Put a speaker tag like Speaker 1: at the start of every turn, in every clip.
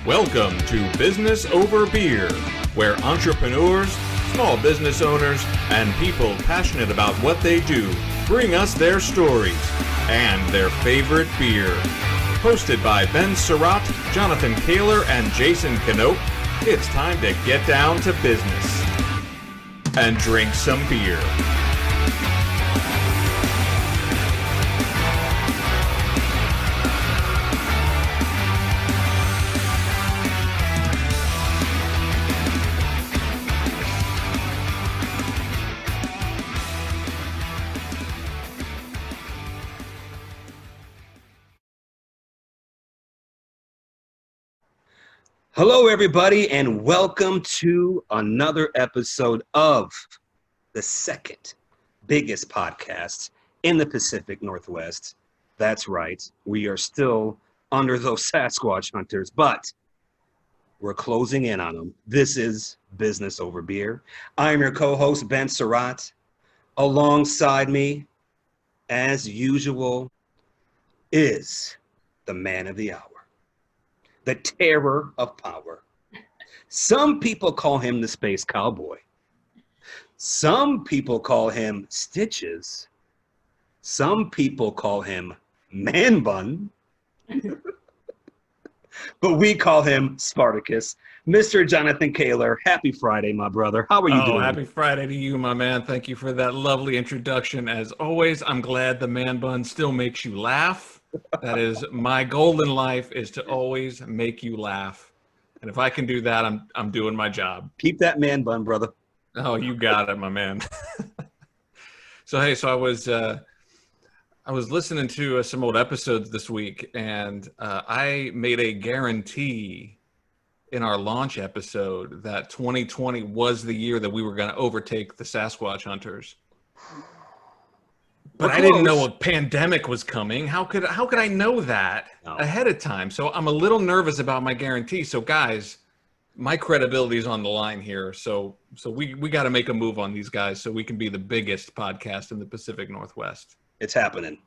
Speaker 1: Welcome to Business Over Beer, where entrepreneurs, small business owners, and people passionate about what they do bring us their stories and their favorite beer. Hosted by Ben Surratt, Jonathan Kaler, and Jason Knope, it's time to get down to business and drink some beer.
Speaker 2: Hello, everybody, and welcome to another episode of the second biggest podcast in the Pacific Northwest. That's right. We are still under those Sasquatch Hunters, but we're closing in on them. This is Business Over Beer. I'm your co-host, Ben Surratt. Alongside me, as usual, is the man of the hour. The terror of power. Some people call him the space cowboy. Some people call him Stitches. Some people call him Man Bun. But we call him Spartacus. Mr. Jonathan Kaler, happy Friday, my brother. How are you doing?
Speaker 1: Happy Friday to you, my man. Thank you for that lovely introduction. As always, I'm glad the Man Bun still makes you laugh. That is my goal in life, is to always make you laugh. And if I can do that, I'm doing my job.
Speaker 2: Keep that man bun, brother.
Speaker 1: Oh, you got it, my man. So I was listening to some old episodes this week, and I made a guarantee in our launch episode that 2020 was the year that we were going to overtake the Sasquatch Hunters. But I didn't know a pandemic was coming. How could I know that ahead of time? So I'm a little nervous about my guarantee. So guys, my credibility is on the line here. So we got to make a move on these guys so we can be the biggest podcast in the Pacific Northwest.
Speaker 2: It's happening.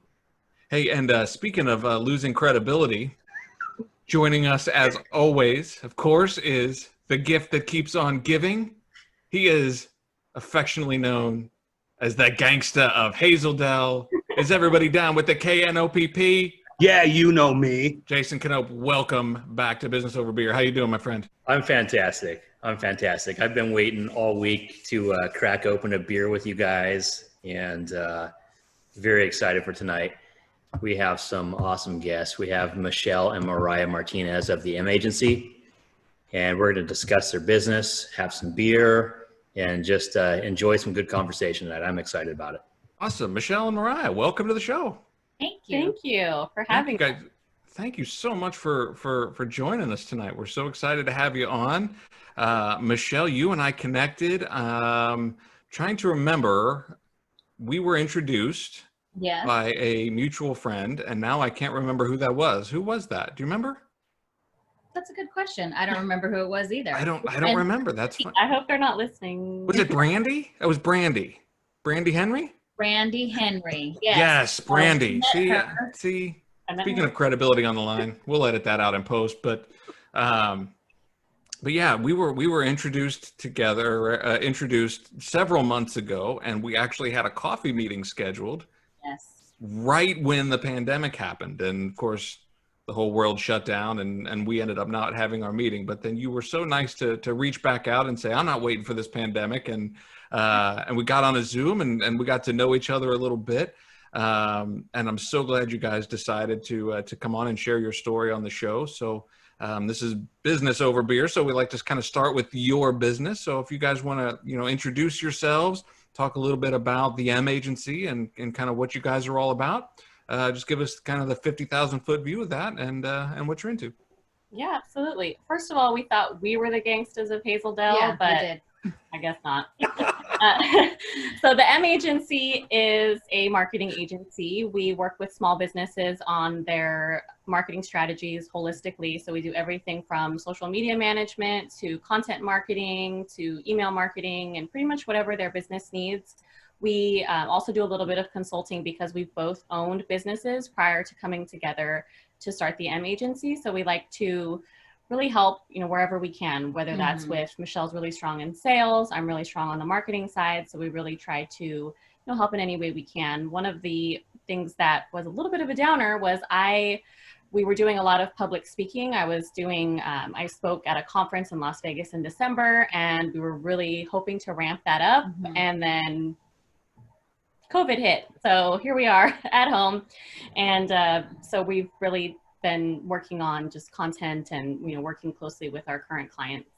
Speaker 1: Hey, and speaking of losing credibility, joining us as always, of course, is the gift that keeps on giving. He is affectionately known as that gangsta of Hazeldale. Is everybody down with the KNOPP?
Speaker 2: Yeah, you know me.
Speaker 1: Jason Knope, welcome back to Business Over Beer. How you doing, my friend?
Speaker 3: I'm fantastic. I've been waiting all week to crack open a beer with you guys, and very excited for tonight. We have some awesome guests. We have Michelle and Mariah Martinez of the M Agency, and we're going to discuss their business, have some beer, and just enjoy some good conversation tonight. I'm excited about it.
Speaker 1: Awesome. Michelle and Mariah, welcome to the show.
Speaker 4: Thank you for having
Speaker 1: us. Thank you so much for joining us tonight. We're so excited to have you on. Michelle, you and I connected. Trying to remember, we were introduced by a mutual friend, and now I can't remember who that was. Who was that? Do you remember?
Speaker 4: That's a good question. I don't remember who it was either.
Speaker 1: I don't remember. That's fine.
Speaker 4: I hope they're not listening.
Speaker 1: Was it Brandy? It was Brandy. Brandy Henry?
Speaker 4: Brandy Henry. Yes.
Speaker 1: Yes, Brandy. See. Speaking of credibility on the line, we'll edit that out in post. But yeah, we were introduced together, introduced several months ago, and we actually had a coffee meeting scheduled.
Speaker 4: Yes.
Speaker 1: Right when the pandemic happened, and of course, the whole world shut down, and we ended up not having our meeting. But then you were so nice to reach back out and say, I'm not waiting for this pandemic. And we got on a Zoom and we got to know each other a little bit. And I'm so glad you guys decided to come on and share your story on the show. So this is Business Over Beer. So we like to kind of start with your business. So if you guys want to, introduce yourselves, talk a little bit about the M Agency and kind of what you guys are all about. Just give us kind of the 50,000 foot view of that and what you're into.
Speaker 5: Yeah, absolutely. First of all, we thought we were the gangstas of Hazeldale, but
Speaker 4: we did.
Speaker 5: I guess not. So the M Agency is a marketing agency. We work with small businesses on their marketing strategies holistically. So we do everything from social media management to content marketing to email marketing and pretty much whatever their business needs. We also do a little bit of consulting because we've both owned businesses prior to coming together to start the M Agency. So we like to really help, wherever we can, whether that's with Michelle's really strong in sales, I'm really strong on the marketing side. So we really try to, help in any way we can. One of the things that was a little bit of a downer was we were doing a lot of public speaking. I spoke at a conference in Las Vegas in December, and we were really hoping to ramp that up. And then COVID hit. So here we are at home. And so we've really been working on just content and, working closely with our current clients.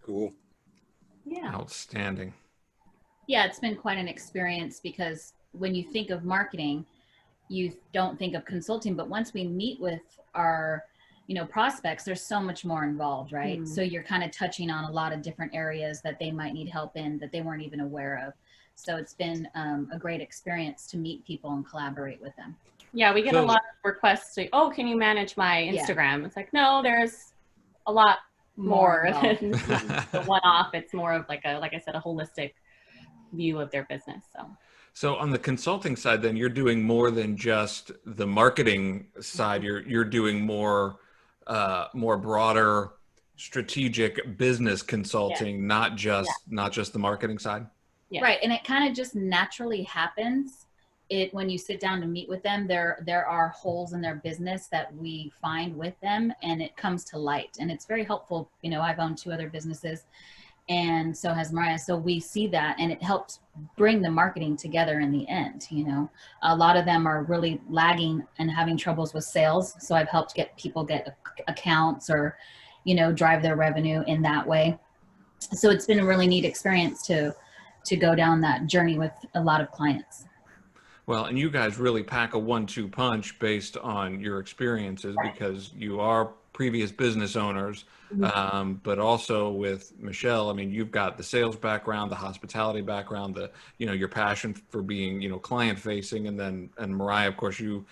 Speaker 2: Cool.
Speaker 5: Yeah.
Speaker 1: Outstanding.
Speaker 4: Yeah, it's been quite an experience, because when you think of marketing, you don't think of consulting, but once we meet with our, prospects, there's so much more involved, right? So you're kind of touching on a lot of different areas that they might need help in that they weren't even aware of. So it's been a great experience to meet people and collaborate with them.
Speaker 5: Yeah, we get a lot of requests to, can you manage my Instagram? Yeah. It's like, no, there's a lot more than the one-off. It's more of like I said, a holistic view of their business.
Speaker 1: So on the consulting side, then you're doing more than just the marketing side. You're doing more broader strategic business consulting, not just the marketing side.
Speaker 4: Yeah. Right. And it kind of just naturally happens. When you sit down to meet with them, there are holes in their business that we find with them, and it comes to light, and it's very helpful. I've owned 2 other businesses, and so has Mariah. So we see that, and it helps bring the marketing together in the end. A lot of them are really lagging and having troubles with sales. So I've helped people get accounts or, drive their revenue in that way. So it's been a really neat experience to go down that journey with a lot of clients.
Speaker 1: Well, and you guys really pack a 1-2 punch based on your experiences, because you are previous business owners, but also with Michelle, I mean, you've got the sales background, the hospitality background, your passion for being, client facing, and Mariah, of course, you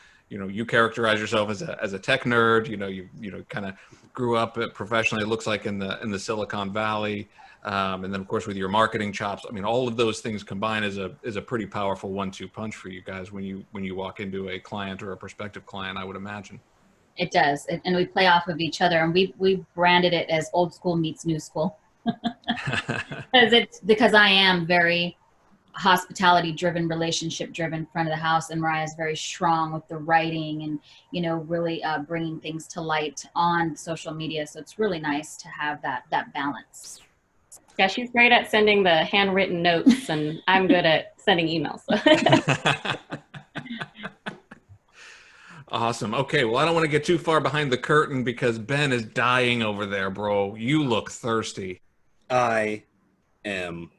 Speaker 1: characterize yourself as a tech nerd. You kind of grew up professionally, it looks like in the Silicon Valley. And then of course with your marketing chops, I mean, all of those things combined is a pretty powerful 1-2 punch for you guys when you walk into a client or a prospective client, I would imagine.
Speaker 4: It does. And we play off of each other, and we branded it as old school meets new school. because I am very hospitality driven, relationship driven, front of the house, and Mariah is very strong with the writing and, really bringing things to light on social media. So it's really nice to have that balance.
Speaker 5: Yeah, she's great at sending the handwritten notes, and I'm good at sending emails.
Speaker 1: Awesome. Okay, well, I don't want to get too far behind the curtain because Ben is dying over there, bro. You look thirsty.
Speaker 2: I am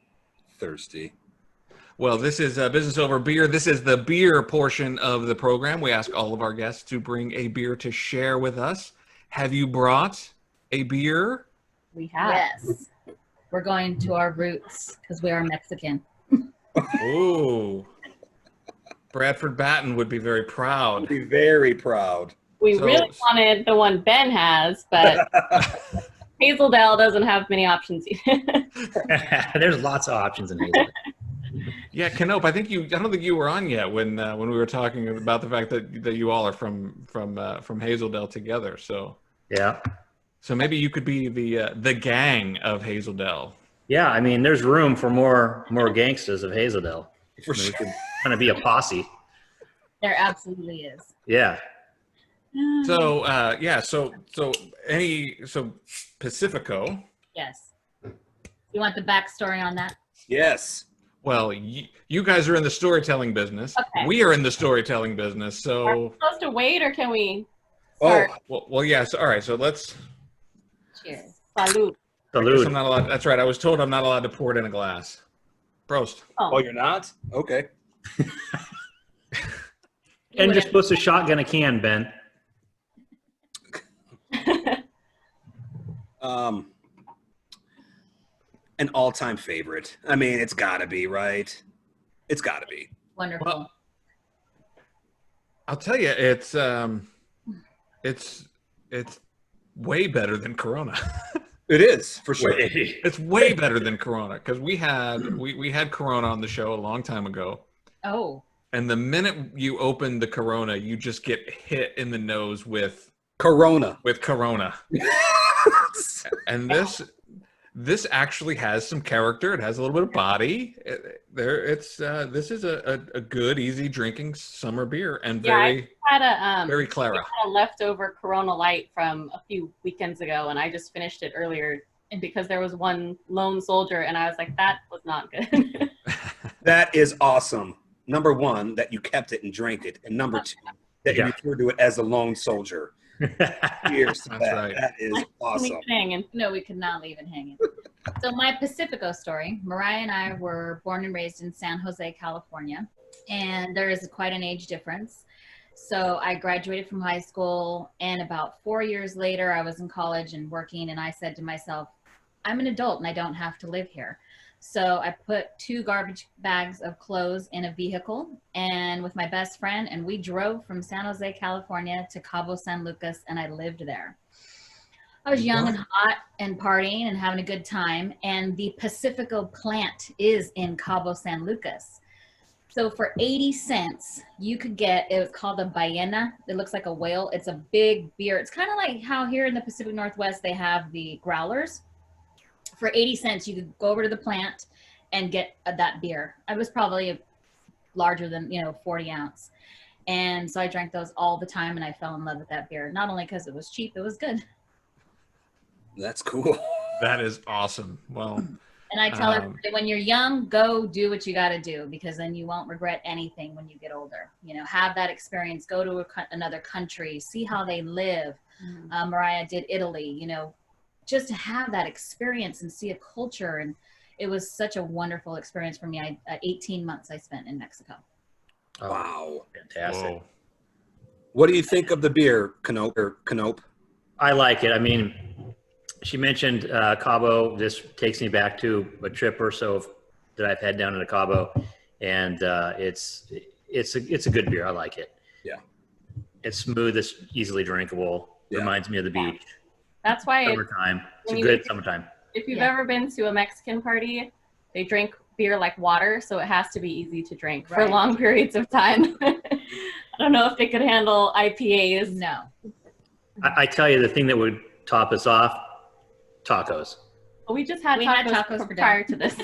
Speaker 2: thirsty.
Speaker 1: Well, this is Business Over Beer. This is the beer portion of the program. We ask all of our guests to bring a beer to share with us. Have you brought a beer?
Speaker 4: We have. Yes. We're going to our roots because we are Mexican.
Speaker 1: Ooh. Bradford Batten would be very proud.
Speaker 2: Be very proud.
Speaker 5: We really wanted the one Ben has, but Hazeldale doesn't have many options either.
Speaker 3: There's lots of options in Hazeldale.
Speaker 1: Yeah, Canope, I don't think you were on yet when we were talking about the fact that you all are from Hazeldale together. So
Speaker 3: yeah.
Speaker 1: So maybe you could be the gang of Hazeldale.
Speaker 3: Yeah, I mean, there's room for more gangsters of Hazeldale.
Speaker 2: For sure.
Speaker 3: We could kind of be a posse.
Speaker 4: There absolutely is.
Speaker 3: Yeah.
Speaker 1: So so Pacifico.
Speaker 4: Yes. You want the backstory on that?
Speaker 2: Yes.
Speaker 1: Well, you guys are in the storytelling business.
Speaker 5: Okay.
Speaker 1: We are in the storytelling business. So
Speaker 5: are we supposed to wait, or can we?
Speaker 2: Start?
Speaker 1: Oh, well, yes. All right. So let's.
Speaker 5: Cheers. Salud.
Speaker 3: Salud.
Speaker 1: I'm not allowed. That's right. I was told I'm not allowed to pour it in a glass. Prost.
Speaker 2: Oh, you're not? Okay.
Speaker 3: And you're supposed to shotgun a can, Ben.
Speaker 2: An all-time favorite. I mean, it's got to be, right? It's got to be.
Speaker 4: Wonderful.
Speaker 1: Well, I'll tell you, it's way better than Corona.
Speaker 2: It is, for sure.
Speaker 1: It's way better than Corona, because we had Corona on the show a long time ago.
Speaker 4: Oh.
Speaker 1: And the minute you open the Corona, you just get hit in the nose with
Speaker 2: Corona.
Speaker 1: With Corona. And this actually has some character. It has a little bit of body. This is a good, easy drinking summer beer, and very very Clara.
Speaker 5: I had a leftover Corona Light from a few weekends ago, and I just finished it earlier because there was one lone soldier, and I was like, that was not good.
Speaker 2: That is awesome. Number one, that you kept it and drank it, and number two, that you referred to it as a lone soldier. Cheers to that.
Speaker 1: Right.
Speaker 2: That is awesome.
Speaker 4: No, we could not leave it hanging. So my Pacifico story, Mariah and I were born and raised in San Jose, California, and there is quite an age difference. So I graduated from high school, and about 4 years later, I was in college and working, and I said to myself, I'm an adult and I don't have to live here. So I put 2 garbage bags of clothes in a vehicle and with my best friend, and we drove from San Jose, California to Cabo San Lucas, and I lived there. I was young and hot and partying and having a good time, and the Pacifico plant is in Cabo San Lucas. So for 80 cents, you could get, it was called a ballena. It looks like a whale. It's a big beer. It's kind of like how here in the Pacific Northwest, they have the growlers. For 80 cents, you could go over to the plant and get that beer. I was probably larger than, 40 ounce. And so I drank those all the time, and I fell in love with that beer. Not only because it was cheap, it was good.
Speaker 2: That's cool.
Speaker 1: That is awesome. Well,
Speaker 4: and I tell everybody, when you're young, go do what you got to do, because then you won't regret anything when you get older. Have that experience, go to another country, see how they live. Mariah did Italy, just to have that experience and see a culture. And it was such a wonderful experience for me. 18 months I spent in Mexico.
Speaker 2: Wow.
Speaker 3: Fantastic.
Speaker 1: whoa.
Speaker 2: What do you think of the beer, Canope?
Speaker 3: I like it. I mean, she mentioned Cabo. This takes me back to a trip or so that I've had down in Cabo, and it's a good beer. I like it.
Speaker 2: Yeah.
Speaker 3: It's smooth. It's easily drinkable.
Speaker 2: Yeah.
Speaker 3: Reminds me of the beach.
Speaker 5: That's why
Speaker 3: Summertime. It's a good summertime.
Speaker 5: if you've ever been to a Mexican party, they drink beer like water, so it has to be easy to drink for long periods of time. I don't know if they could handle IPAs.
Speaker 4: No.
Speaker 3: I tell you, the thing that would top us off, tacos.
Speaker 5: Well, we just had
Speaker 4: We
Speaker 5: tacos,
Speaker 4: had tacos for
Speaker 5: prior to this.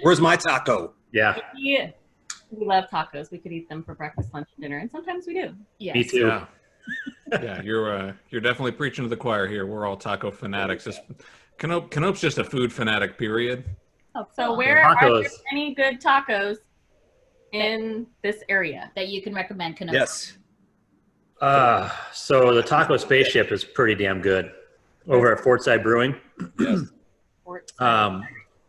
Speaker 2: Where's my taco?
Speaker 3: Yeah,
Speaker 5: we love tacos. We could eat them for breakfast, lunch, and dinner, and sometimes we do.
Speaker 4: Yes.
Speaker 3: me too.
Speaker 1: Yeah. Yeah, you're definitely preaching to the choir here. We're all taco fanatics. Canope's just a food fanatic, period.
Speaker 5: So where are
Speaker 3: Tacos.
Speaker 5: there any good tacos in this area?
Speaker 4: That you can recommend, Canope?
Speaker 2: Yes.
Speaker 3: So the taco spaceship is pretty damn good over at Fortside Brewing.
Speaker 2: Yes.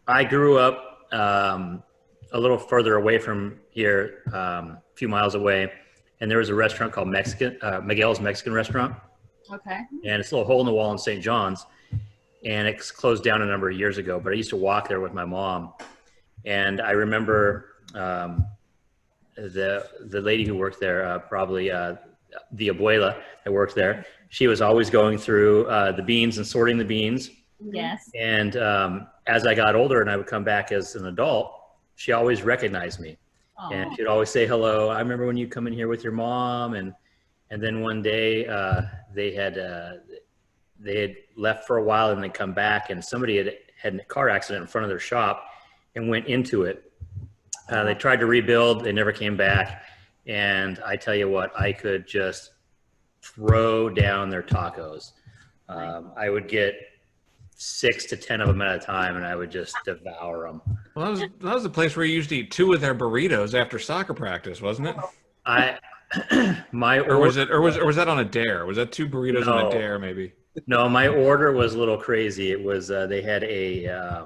Speaker 3: I grew up a little further away from here, a few miles away, and there was a restaurant called Miguel's Mexican Restaurant,
Speaker 4: Okay.
Speaker 3: and it's a little hole in the wall in St. John's, and it's closed down a number of years ago, but I used to walk there with my mom, and I remember the lady who worked there, probably the abuela that worked there, she was always going through the beans and sorting the beans.
Speaker 4: Yes.
Speaker 3: And as I got older and I would come back as an adult, she always recognized me. And she'd always say hello. I remember when you come in here with your mom. And then one day they had left for a while and they come back, and somebody had a car accident in front of their shop and went into it. They tried to rebuild. They never came back. And I tell you what, I could just throw down their tacos. I would get 6 to 10 of them at a time, and I would just devour them.
Speaker 1: Well, that was the place where you used to eat 2 of their burritos after soccer practice, wasn't it? Or was that on a dare? Was that 2 burritos on a dare, maybe?
Speaker 3: No, my order was a little crazy. It was they had a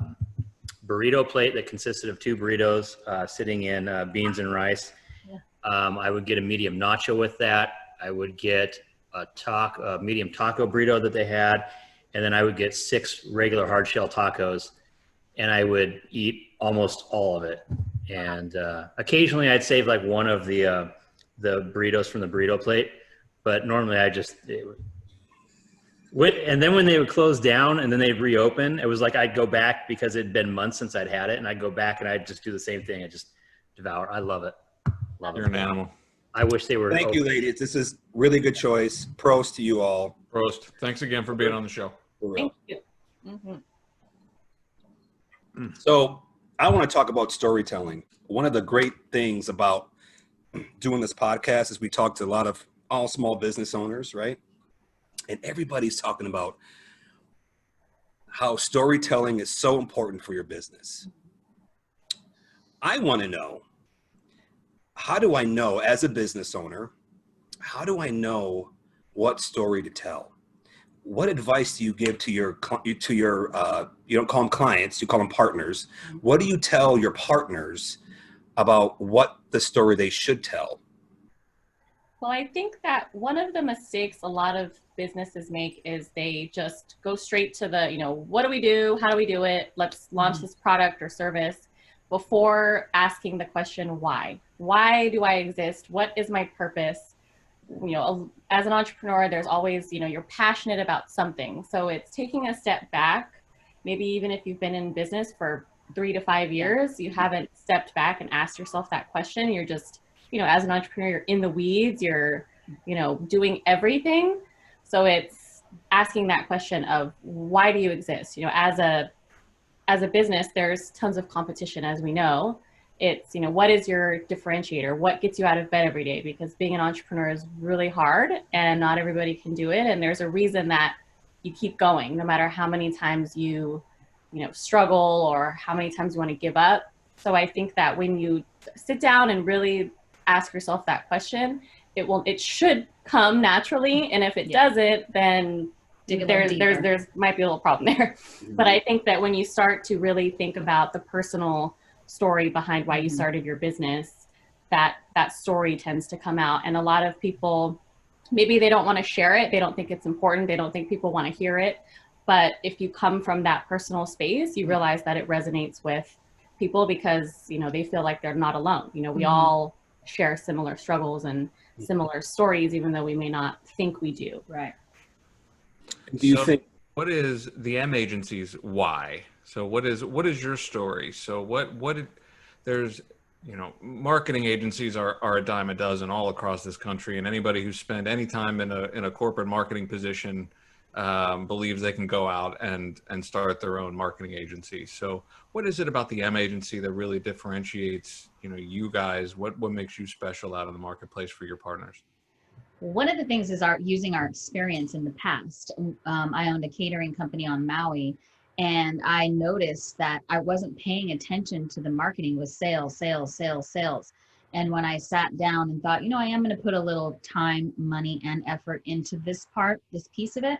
Speaker 3: burrito plate that consisted of 2 burritos sitting in beans and rice.
Speaker 4: Yeah.
Speaker 3: I would get a medium nacho with that. I would get a medium taco burrito that they had, and then I would get 6 regular hard shell tacos, and I would eat almost all of it. And occasionally I'd save like one of the burritos from the burrito plate, but normally and then when they would close down and then they'd reopen, it was like I'd go back because it'd been months since I'd had it, and I'd go back and I'd just do the same thing. I just devour. I love it. Love it.
Speaker 1: You're an animal.
Speaker 3: I wish they were.
Speaker 2: Thank you, ladies. This is really good choice. Prost to you all.
Speaker 1: Prost. Thanks again for being on the show.
Speaker 2: For real.
Speaker 5: Thank you. Mhm.
Speaker 2: So I want to talk about storytelling. One of the great things about doing this podcast is we talk to a lot of all small business owners, right? And everybody's talking about how storytelling is so important for your business. I want to know, how do I know as a business owner, how do I know what story to tell? What advice do you give to your you don't call them clients, you call them partners. What do you tell your partners about what the story they should tell?
Speaker 5: Well, I think that one of the mistakes a lot of businesses make is they just go straight to the, what do we do? How do we do it? Let's launch this product or service before asking the question, why? Why do I exist? What is my purpose? As an entrepreneur, there's always, you're passionate about something. So it's taking a step back. Maybe even if you've been in business for 3 to 5 years, you haven't stepped back and asked yourself that question. You're just, as an entrepreneur, you're in the weeds, you're, doing everything. So it's asking that question of, why do you exist? As a business, there's tons of competition, as we know. It's, what is your differentiator? What gets you out of bed every day? Because being an entrepreneur is really hard and not everybody can do it. And there's a reason that you keep going, no matter how many times you struggle or how many times you want to give up. So I think that when you sit down and really ask yourself that question, it should come naturally. And if it doesn't, then there's might be a little problem there. But I think that when you start to really think about the personal story behind why you started your business, that story tends to come out. And a lot of people, maybe they don't want to share it. They don't think it's important. They don't think people want to hear it. But if you come from that personal space, you realize that it resonates with people because, they feel like they're not alone. We all share similar struggles and similar stories, even though we may not think we do.
Speaker 4: Right.
Speaker 2: Do you think,
Speaker 1: what is the M agency's why? So what is your story? So there's, marketing agencies are a dime a dozen all across this country, and anybody who's spent any time in a corporate marketing position believes they can go out and start their own marketing agency. So what is it about the M agency that really differentiates, you guys? What makes you special out in the marketplace for your partners?
Speaker 4: One of the things is using our experience in the past. I owned a catering company on Maui, and I noticed that I wasn't paying attention to the marketing. It was sales, sales, sales, sales. And when I sat down and thought, I am going to put a little time, money, and effort into this piece of it,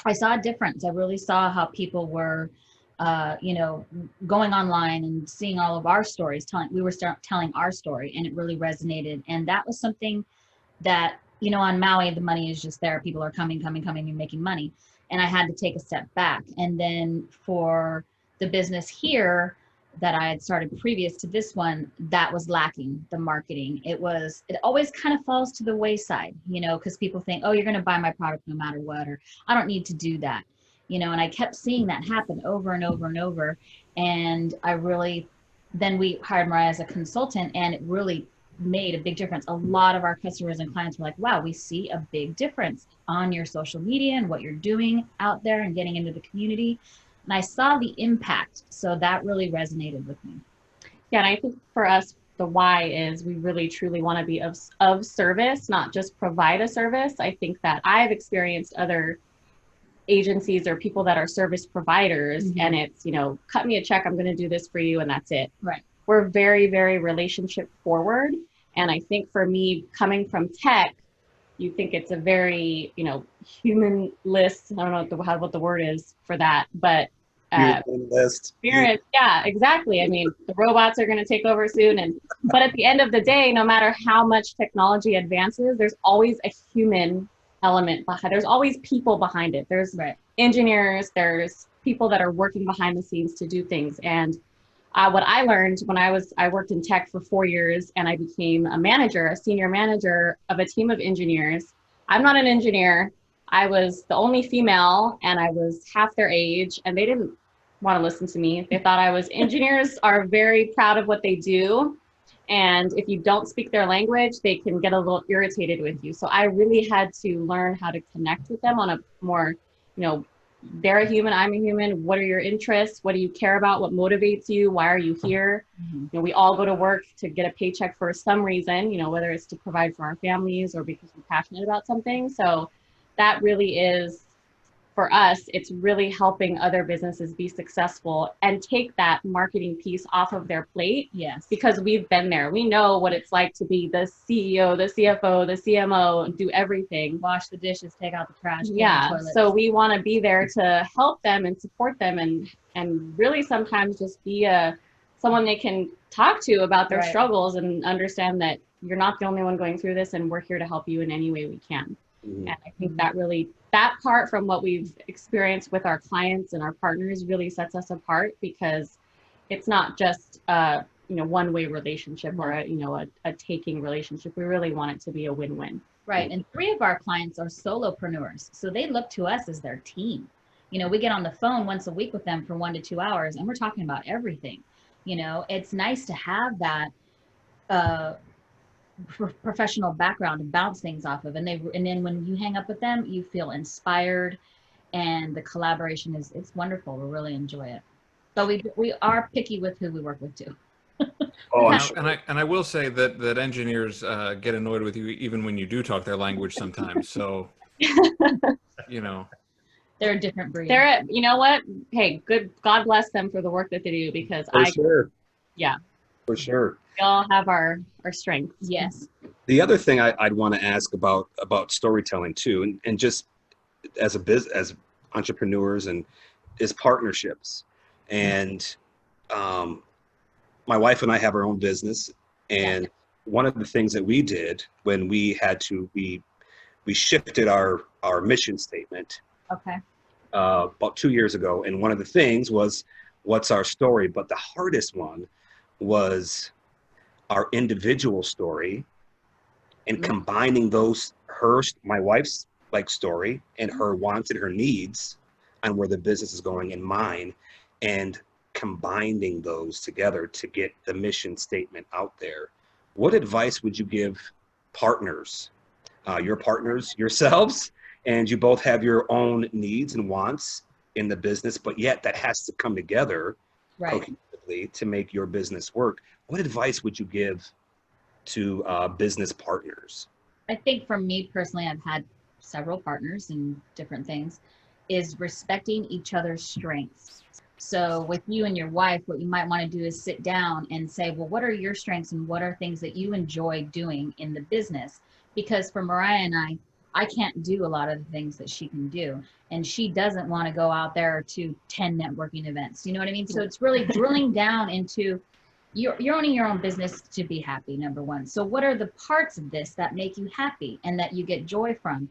Speaker 4: I saw a difference. I really saw how people were, going online and seeing all of our stories. We were telling our story, and it really resonated. And that was something that, on Maui, the money is just there. People are coming and making money. And I had to take a step back. And then for the business here that I had started previous to this one, that was lacking the marketing. It always kind of falls to the wayside, because people think, oh, you're going to buy my product no matter what, or I don't need to do that, and I kept seeing that happen over and over and over. And then we hired Mariah as a consultant, and it really made a big difference. A lot of our customers and clients were like, wow, we see a big difference on your social media and what you're doing out there and getting into the community. And I saw the impact. So that really resonated with me.
Speaker 5: Yeah, and I think for us, the why is we really truly want to be of service, not just provide a service. I think that I've experienced other agencies or people that are service providers, and it's, cut me a check, I'm going to do this for you, and that's it.
Speaker 4: Right.
Speaker 5: We're very, very relationship forward. And I think for me, coming from tech, you think it's a very, humanless, I don't know what the word is for that, but spirit. Yeah, exactly. I mean, the robots are going to take over soon. But at the end of the day, no matter how much technology advances, there's always a human element behind. There's always people behind it. There's engineers, there's people that are working behind the scenes to do things. And what I learned when I worked in tech for 4 years, and I became a senior manager of a team of engineers. I'm not an engineer. I was the only female, and I was half their age, and they didn't want to listen to me. They thought engineers are very proud of what they do. And if you don't speak their language, they can get a little irritated with you. So I really had to learn how to connect with them on a more, they're a human, I'm a human. What are your interests? What do you care about? What motivates you? Why are you here? You know, we all go to work to get a paycheck for some reason, you know, whether it's to provide for our families or because we're passionate about something. So that really is, for us, it's really helping other businesses be successful and take that marketing piece off of their plate.
Speaker 4: Yes.
Speaker 5: Because we've been there. We know what it's like to be the CEO, the CFO, the CMO, and do everything.
Speaker 4: Wash the dishes, take out the trash.
Speaker 5: Yeah.
Speaker 4: Clean the toilets.
Speaker 5: So we want to be there to help them and support them, and really sometimes just be someone they can talk to about their
Speaker 4: Right.
Speaker 5: struggles and understand that you're not the only one going through this, and we're here to help you in any way we can.
Speaker 2: Mhm.
Speaker 5: And I think that part from what we've experienced with our clients and our partners really sets us apart, because it's not just one-way relationship or a taking relationship. We really want it to be a win-win.
Speaker 4: Right. And 3 of our clients are solopreneurs. So they look to us as their team. You know, we get on the phone once a week with them for 1 to 2 hours, and we're talking about everything. You know, it's nice to have that professional background to bounce things off of. And then when you hang up with them, you feel inspired, and the collaboration it's wonderful. We really enjoy it. But we are picky with who we work with too.
Speaker 2: Oh, I'm
Speaker 1: Now,
Speaker 2: sure.
Speaker 1: and I will say that engineers get annoyed with you even when you do talk their language sometimes. So, you know,
Speaker 4: They're a different breed.
Speaker 5: You know what? Hey, good. God bless them for the work that they do, because
Speaker 2: For sure.
Speaker 5: Yeah.
Speaker 2: For sure.
Speaker 5: We all have our strengths.
Speaker 4: Yes.
Speaker 2: The other thing I'd want to ask about storytelling too, and just as entrepreneurs, and is partnerships. And my wife and I have our own business, and one of the things that we did when we shifted our mission statement
Speaker 4: Okay.
Speaker 2: about 2 years ago, and one of the things was, what's our story? But the hardest one was our individual story, and combining those, my wife's story and her wants and her needs on where the business is going, and mine, and combining those together to get the mission statement out there. What advice would you give partners, your partners, yourselves, and you both have your own needs and wants in the business, but yet that has to come together cohesively to make your business work? What advice would you give to business partners?
Speaker 4: I think for me personally, I've had several partners in different things, is respecting each other's strengths. So with you and your wife, what you might want to do is sit down and say, well, what are your strengths and what are things that you enjoy doing in the business? Because for Mariah and I can't do a lot of the things that she can do. And she doesn't want to go out there to 10 networking events. You know what I mean? So it's really drilling down into, you're owning your own business to be happy, number one. So what are the parts of this that make you happy and that you get joy from?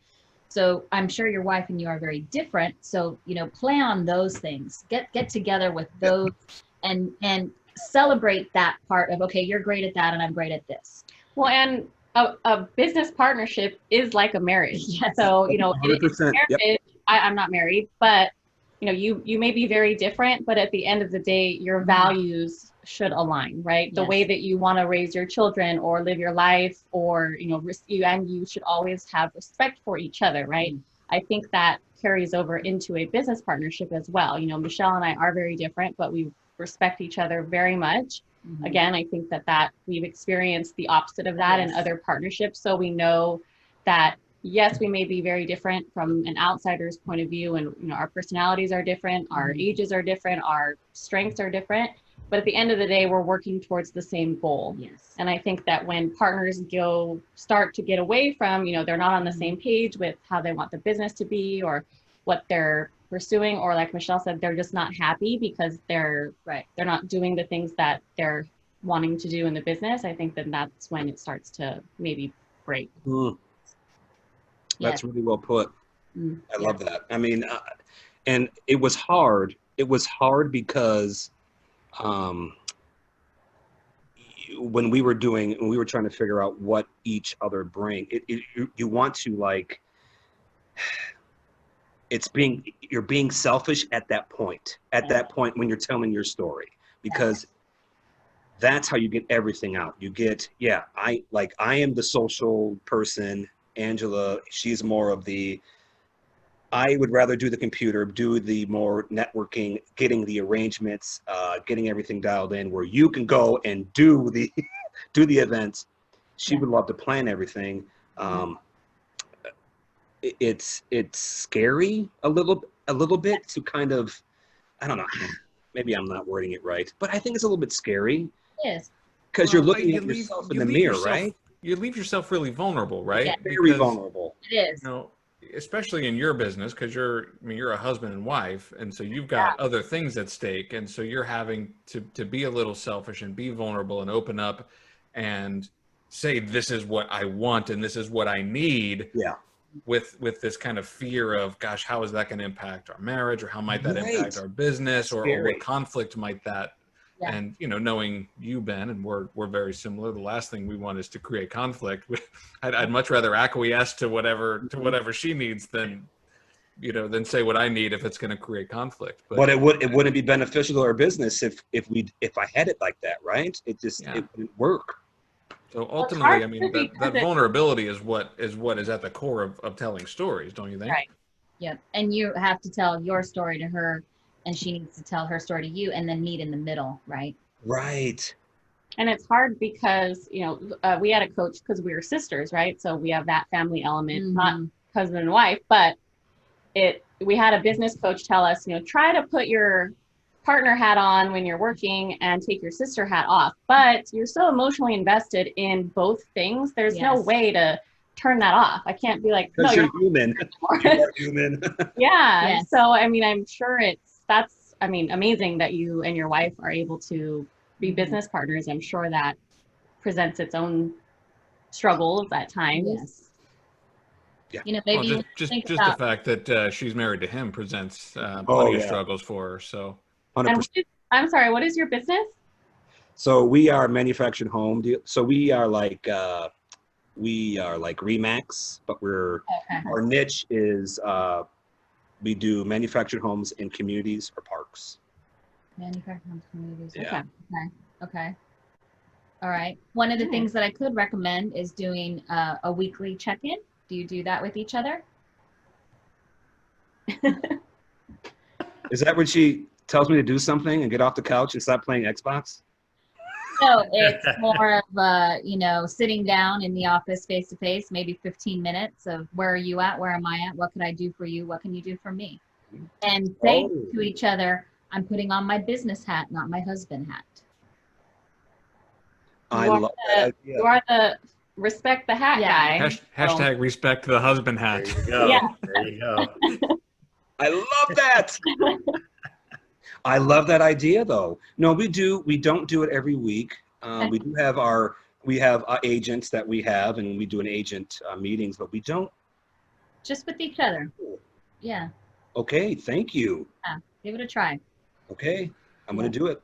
Speaker 4: So I'm sure your wife and you are very different. So, play on those things, get together with those, and celebrate that part of, okay, you're great at that and I'm great at this.
Speaker 5: Well, and a business partnership is like a marriage.
Speaker 4: Yes.
Speaker 5: So,
Speaker 2: 100%.
Speaker 5: marriage, I'm not married, but you may be very different, but at the end of the day, your values should align, right? The way that you want to raise your children or live your life, or, you should always have respect for each other, right? I think that carries over into a business partnership as well. Michelle and I are very different, but we respect each other very much. Again, I think that we've experienced the opposite of that in other partnerships. So we know that, yes, we may be very different from an outsider's point of view, and our personalities are different, our ages are different, our strengths are different, but at the end of the day, we're working towards the same goal.
Speaker 4: Yes.
Speaker 5: And I think that when partners start to get away from, they're not on the same page with how they want the business to be or what they're pursuing, or like Michelle said, they're just not happy because they're not doing the things that they're wanting to do in the business, I think that's when it starts to maybe break.
Speaker 2: That's really well put. I love that. I mean, and it was hard. It was hard because when we were trying to figure out what each other bring, you want to you're being selfish at that point when you're telling your story, because that's how you get everything out. You get, I am the social person. Angela, she's more of the I would rather do the computer, do the more networking, getting the arrangements, getting everything dialed in where you can go and do the do the events. She would love to plan everything. It's scary a little bit to kind of, I don't know, maybe I'm not wording it right, but I think it's a little bit scary
Speaker 4: Yes.
Speaker 2: because you're
Speaker 1: Well,
Speaker 2: looking at yourself in the mirror, right?
Speaker 1: You leave yourself really vulnerable, right?
Speaker 4: Yeah.
Speaker 2: Very vulnerable.
Speaker 4: It is.
Speaker 1: You know, especially in your business, because you're a husband and wife, and so you've got other things at stake, and so you're having to be a little selfish and be vulnerable and open up and say, this is what I want and this is what I need.
Speaker 2: Yeah.
Speaker 1: With this kind of fear of, gosh, how is that going to impact our marriage, or how might that impact our business, or what conflict might that?
Speaker 4: Yeah.
Speaker 1: And knowing you, Ben, and we're very similar. The last thing we want is to create conflict. I'd much rather acquiesce to whatever she needs than say what I need if it's going to create conflict.
Speaker 2: But it wouldn't be beneficial to our business if I had it like that, right? It wouldn't work.
Speaker 1: So ultimately, I mean, that vulnerability is what is at the core of telling stories, don't you think?
Speaker 4: Right. Yep. And you have to tell your story to her, and she needs to tell her story to you, and then meet in the middle, right?
Speaker 2: Right.
Speaker 5: And it's hard because, we had a coach because we were sisters, right? So we have that family element, not husband and wife, but we had a business coach tell us, try to put your partner hat on when you're working and take your sister hat off. But you're so emotionally invested in both things. There's no way to turn that off. I can't be like, no,
Speaker 2: you're human. You're human.
Speaker 5: Yeah.
Speaker 4: Yes.
Speaker 5: So, I mean, I'm sure that's amazing that you and your wife are able to be business partners. I'm sure that presents its own struggles at times.
Speaker 4: Yes.
Speaker 2: Yeah.
Speaker 4: Maybe
Speaker 1: well, just the fact that she's married to him presents plenty of struggles for her. So,
Speaker 2: 100%.
Speaker 5: I'm sorry, what is your business?
Speaker 2: So we are manufactured home. So we are like Remax, but our niche is we do manufactured homes in communities or parks.
Speaker 4: Manufactured homes, communities.
Speaker 2: Yeah.
Speaker 4: Okay. All right. One of the things that I could recommend is doing a weekly check-in. Do you do that with each other?
Speaker 2: Is that when she tells me to do something and get off the couch and stop playing Xbox?
Speaker 4: No, it's more of sitting down in the office face to face, maybe 15 minutes of where are you at? Where am I at? What can I do for you? What can you do for me? And say to each other, I'm putting on my business hat, not my husband hat.
Speaker 2: I love that idea.
Speaker 5: You are the respect the hat guy.
Speaker 1: Hashtag respect the husband hat.
Speaker 3: There you go.
Speaker 5: Yeah.
Speaker 3: There you go.
Speaker 2: I love that. I love that idea, though. No, we don't do it every week. We do have agents that we have, and we do an agent meetings, but we don't.
Speaker 4: Just with each other. Yeah.
Speaker 2: Okay, thank you.
Speaker 4: Yeah. Give it a try.
Speaker 2: Okay, I'm going to do it.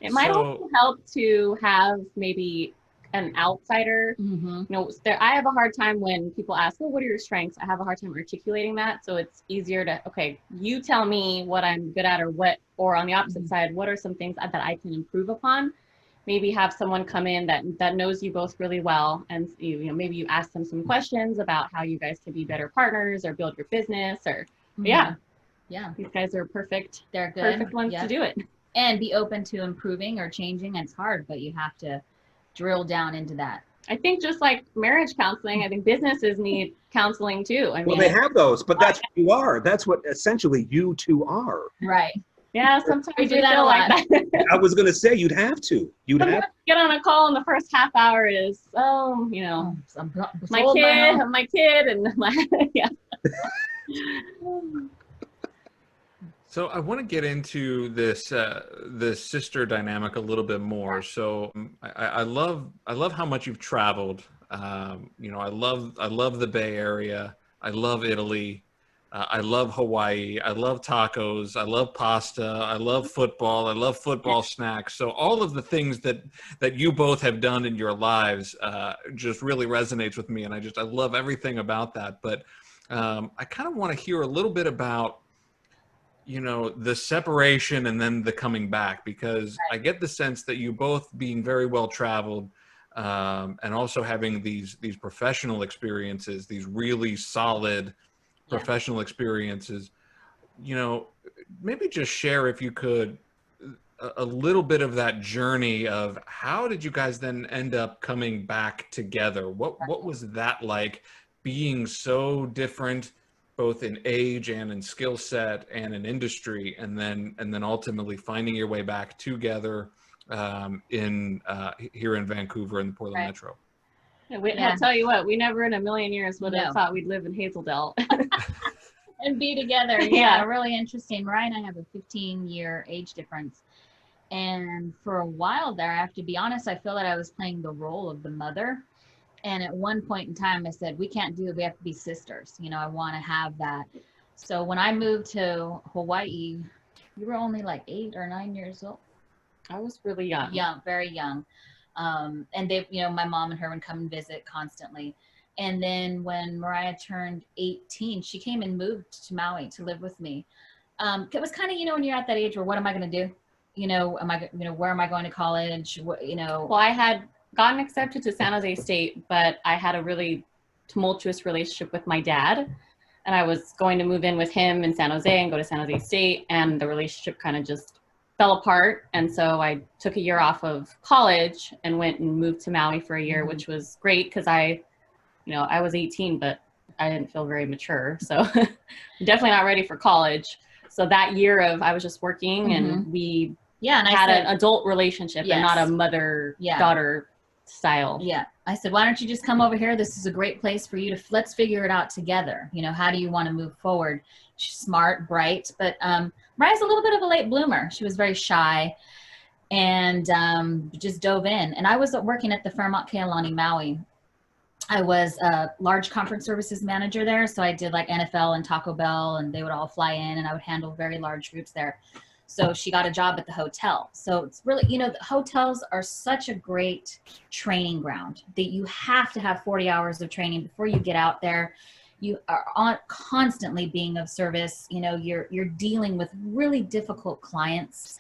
Speaker 5: It might also help to have maybe an outsider. I have a hard time when people ask, "Oh, what are your strengths?" I have a hard time articulating that, so it's easier to, okay, you tell me what I'm good at, or on the opposite side, what are some things that I can improve upon? Maybe have someone come in that knows you both really well, and maybe you ask them some questions about how you guys can be better partners or build your business, or yeah, these guys are perfect.
Speaker 4: They're good.
Speaker 5: Perfect ones to do it.
Speaker 4: And be open to improving or changing. It's hard, but you have to drill down into that.
Speaker 5: I think just like marriage counseling, I think businesses need counseling too.
Speaker 2: Well, they have those, but that's what you are. That's what essentially you two are.
Speaker 4: Right.
Speaker 5: Yeah, sometimes we
Speaker 4: do that a lot.
Speaker 5: like that.
Speaker 2: I was going to say you'd have to.
Speaker 5: Sometimes get on a call and the first half hour is, my kid, and yeah.
Speaker 1: So I want to get into this sister dynamic a little bit more. So I love how much you've traveled. I love the Bay Area. I love Italy. I love Hawaii. I love tacos. I love pasta. I love football. I love football snacks. So all of the things that you both have done in your lives just really resonates with me, and I love everything about that. But I kind of want to hear a little bit about the separation and then the coming back, because I get the sense that you both being very well traveled and also having these professional experiences, these really solid professional experiences. You know, maybe just share, if you could, a little bit of that journey of how did you guys then end up coming back together? What was that like, being so different, both in age and in skill set and in industry, and then ultimately finding your way back together in here in Vancouver and the Portland Metro?
Speaker 5: I'll tell you what, we never in a million years would have thought we'd live in Hazeldale.
Speaker 4: And be together. Yeah, really interesting. Mariah and I have a 15-year age difference. And for a while there, I have to be honest, I feel that I was playing the role of the mother. And at one point in time, I said, we can't do it. We have to be sisters. You know, I want to have that. So when I moved to Hawaii, you were only like 8 or 9 years old.
Speaker 5: I was really young.
Speaker 4: Young, very young. And they, you know, my mom and her would come and visit constantly. And then when Mariah turned 18, she came and moved to Maui to live with me. It was kind of, you know, when you're at that age where, what am I going to do? You know, where am I going to college? What, you know?
Speaker 5: Well, I had gotten accepted to San Jose State, but I had a really tumultuous relationship with my dad. And I was going to move in with him in San Jose and go to San Jose State. And the relationship kind of just fell apart. And so I took a year off of college and went and moved to Maui for a year, which was great because I was 18, but I didn't feel very mature. So definitely not ready for college. So that year I was just working and we had an adult relationship and not a mother-daughter style.
Speaker 4: Yeah. I said, why don't you just come over here? This is a great place for you to, let's figure it out together. You know, how do you want to move forward? She's smart, bright, but Mariah's a little bit of a late bloomer. She was very shy and just dove in. And I was working at the Fairmont Kealani Maui. I was a large conference services manager there. So I did like NFL and Taco Bell, and they would all fly in and I would handle very large groups there. So she got a job at the hotel. So it's really, you know, the hotels are such a great training ground that you have to have 40 hours of training before you get out there. You are constantly being of service. You know, you're dealing with really difficult clients,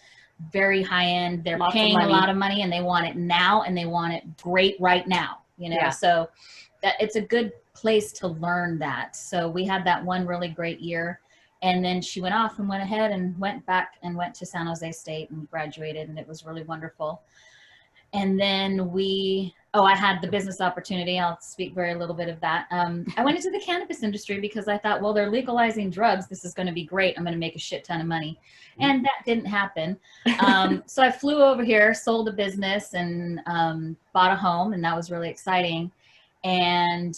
Speaker 4: very high end. They're paying a lot of money and they want it now and they want it great right now. You know, so that it's a good place to learn that. So we had that one really great year. And then she went off and went ahead and went back and went to San Jose State and graduated, and it was really wonderful. And then I had the business opportunity. I'll speak very little bit of that. I went into the cannabis industry because I thought, well, they're legalizing drugs. This is going to be great. I'm going to make a shit ton of money. And that didn't happen. So I flew over here, sold a business, and bought a home, and that was really exciting. And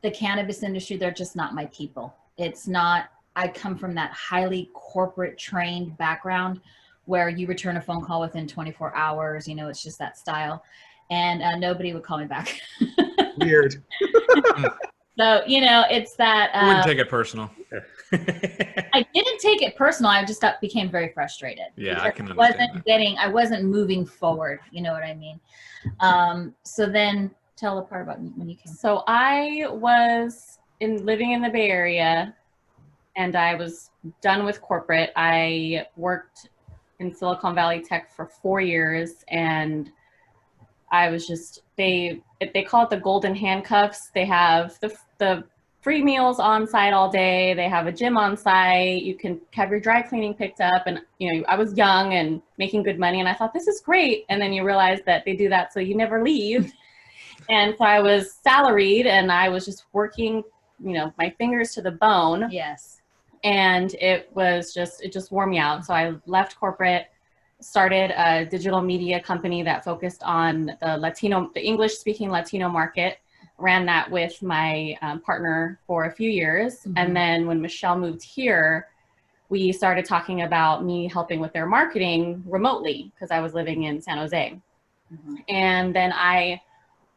Speaker 4: the cannabis industry, they're just not my people. It's not. I come from that highly corporate trained background where you return a phone call within 24 hours. You know, it's just that style. And nobody would call me back.
Speaker 2: Weird.
Speaker 4: So, you know, it's that.
Speaker 1: I wouldn't take it personal.
Speaker 4: I didn't take it personal. I just became very frustrated.
Speaker 1: Yeah, I can understand that.
Speaker 4: I wasn't moving forward. You know what I mean? So then tell the part about when you came.
Speaker 5: So I was living in the Bay Area. And I was done with corporate. I worked in Silicon Valley Tech for 4 years, and I was just, they call it the golden handcuffs. They have the free meals on site all day. They have a gym on site. You can have your dry cleaning picked up. And, you know, I was young and making good money, and I thought, this is great. And then you realize that they do that so you never leave. And so I was salaried, and I was just working, you know, my fingers to the bone.
Speaker 4: Yes.
Speaker 5: And it just wore me out. So I left corporate, started a digital media company that focused on the English speaking Latino market, ran that with my partner for a few years. Mm-hmm. And then when Michelle moved here, we started talking about me helping with their marketing remotely because I was living in San Jose. Mm-hmm. And then I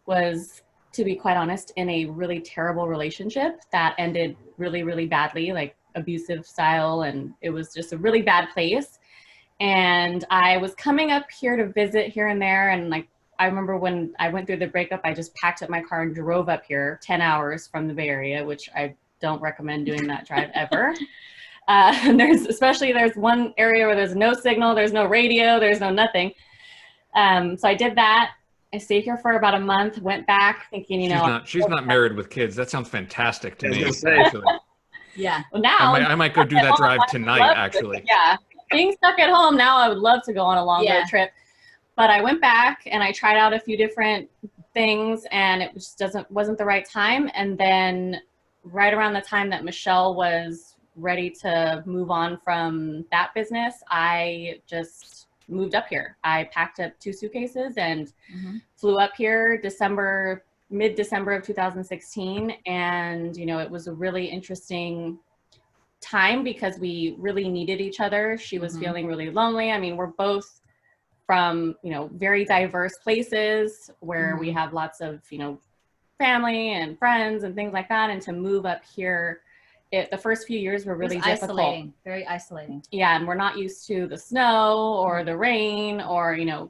Speaker 5: was, to be quite honest, in a really terrible relationship that ended really, really badly, like abusive style, and it was just a really bad place. And I was coming up here to visit here and there, and like I remember when I went through the breakup, I just packed up my car and drove up here 10 hours from the Bay Area, which I don't recommend doing that drive ever. And there's one area where there's no signal, there's no radio, there's no nothing. So I did that. I stayed here for about a month, went back thinking, you know.
Speaker 1: She's not married with kids. That sounds fantastic to me.
Speaker 4: Yeah.
Speaker 5: Well, now
Speaker 1: I might go do that drive tonight, actually.
Speaker 5: Yeah. Being stuck at home now, I would love to go on a longer trip. But I went back and I tried out a few different things, and it just wasn't the right time. And then right around the time that Michelle was ready to move on from that business, I just moved up here. I packed up 2 suitcases and flew up here mid-December of 2016. And, you know, it was a really interesting time because we really needed each other. She was feeling really lonely. I mean, we're both from, you know, very diverse places where we have lots of, you know, family and friends and things like that. And to move up here, the first few years were really difficult.
Speaker 4: Isolating, very isolating.
Speaker 5: Yeah, and we're not used to the snow or the rain, or, you know,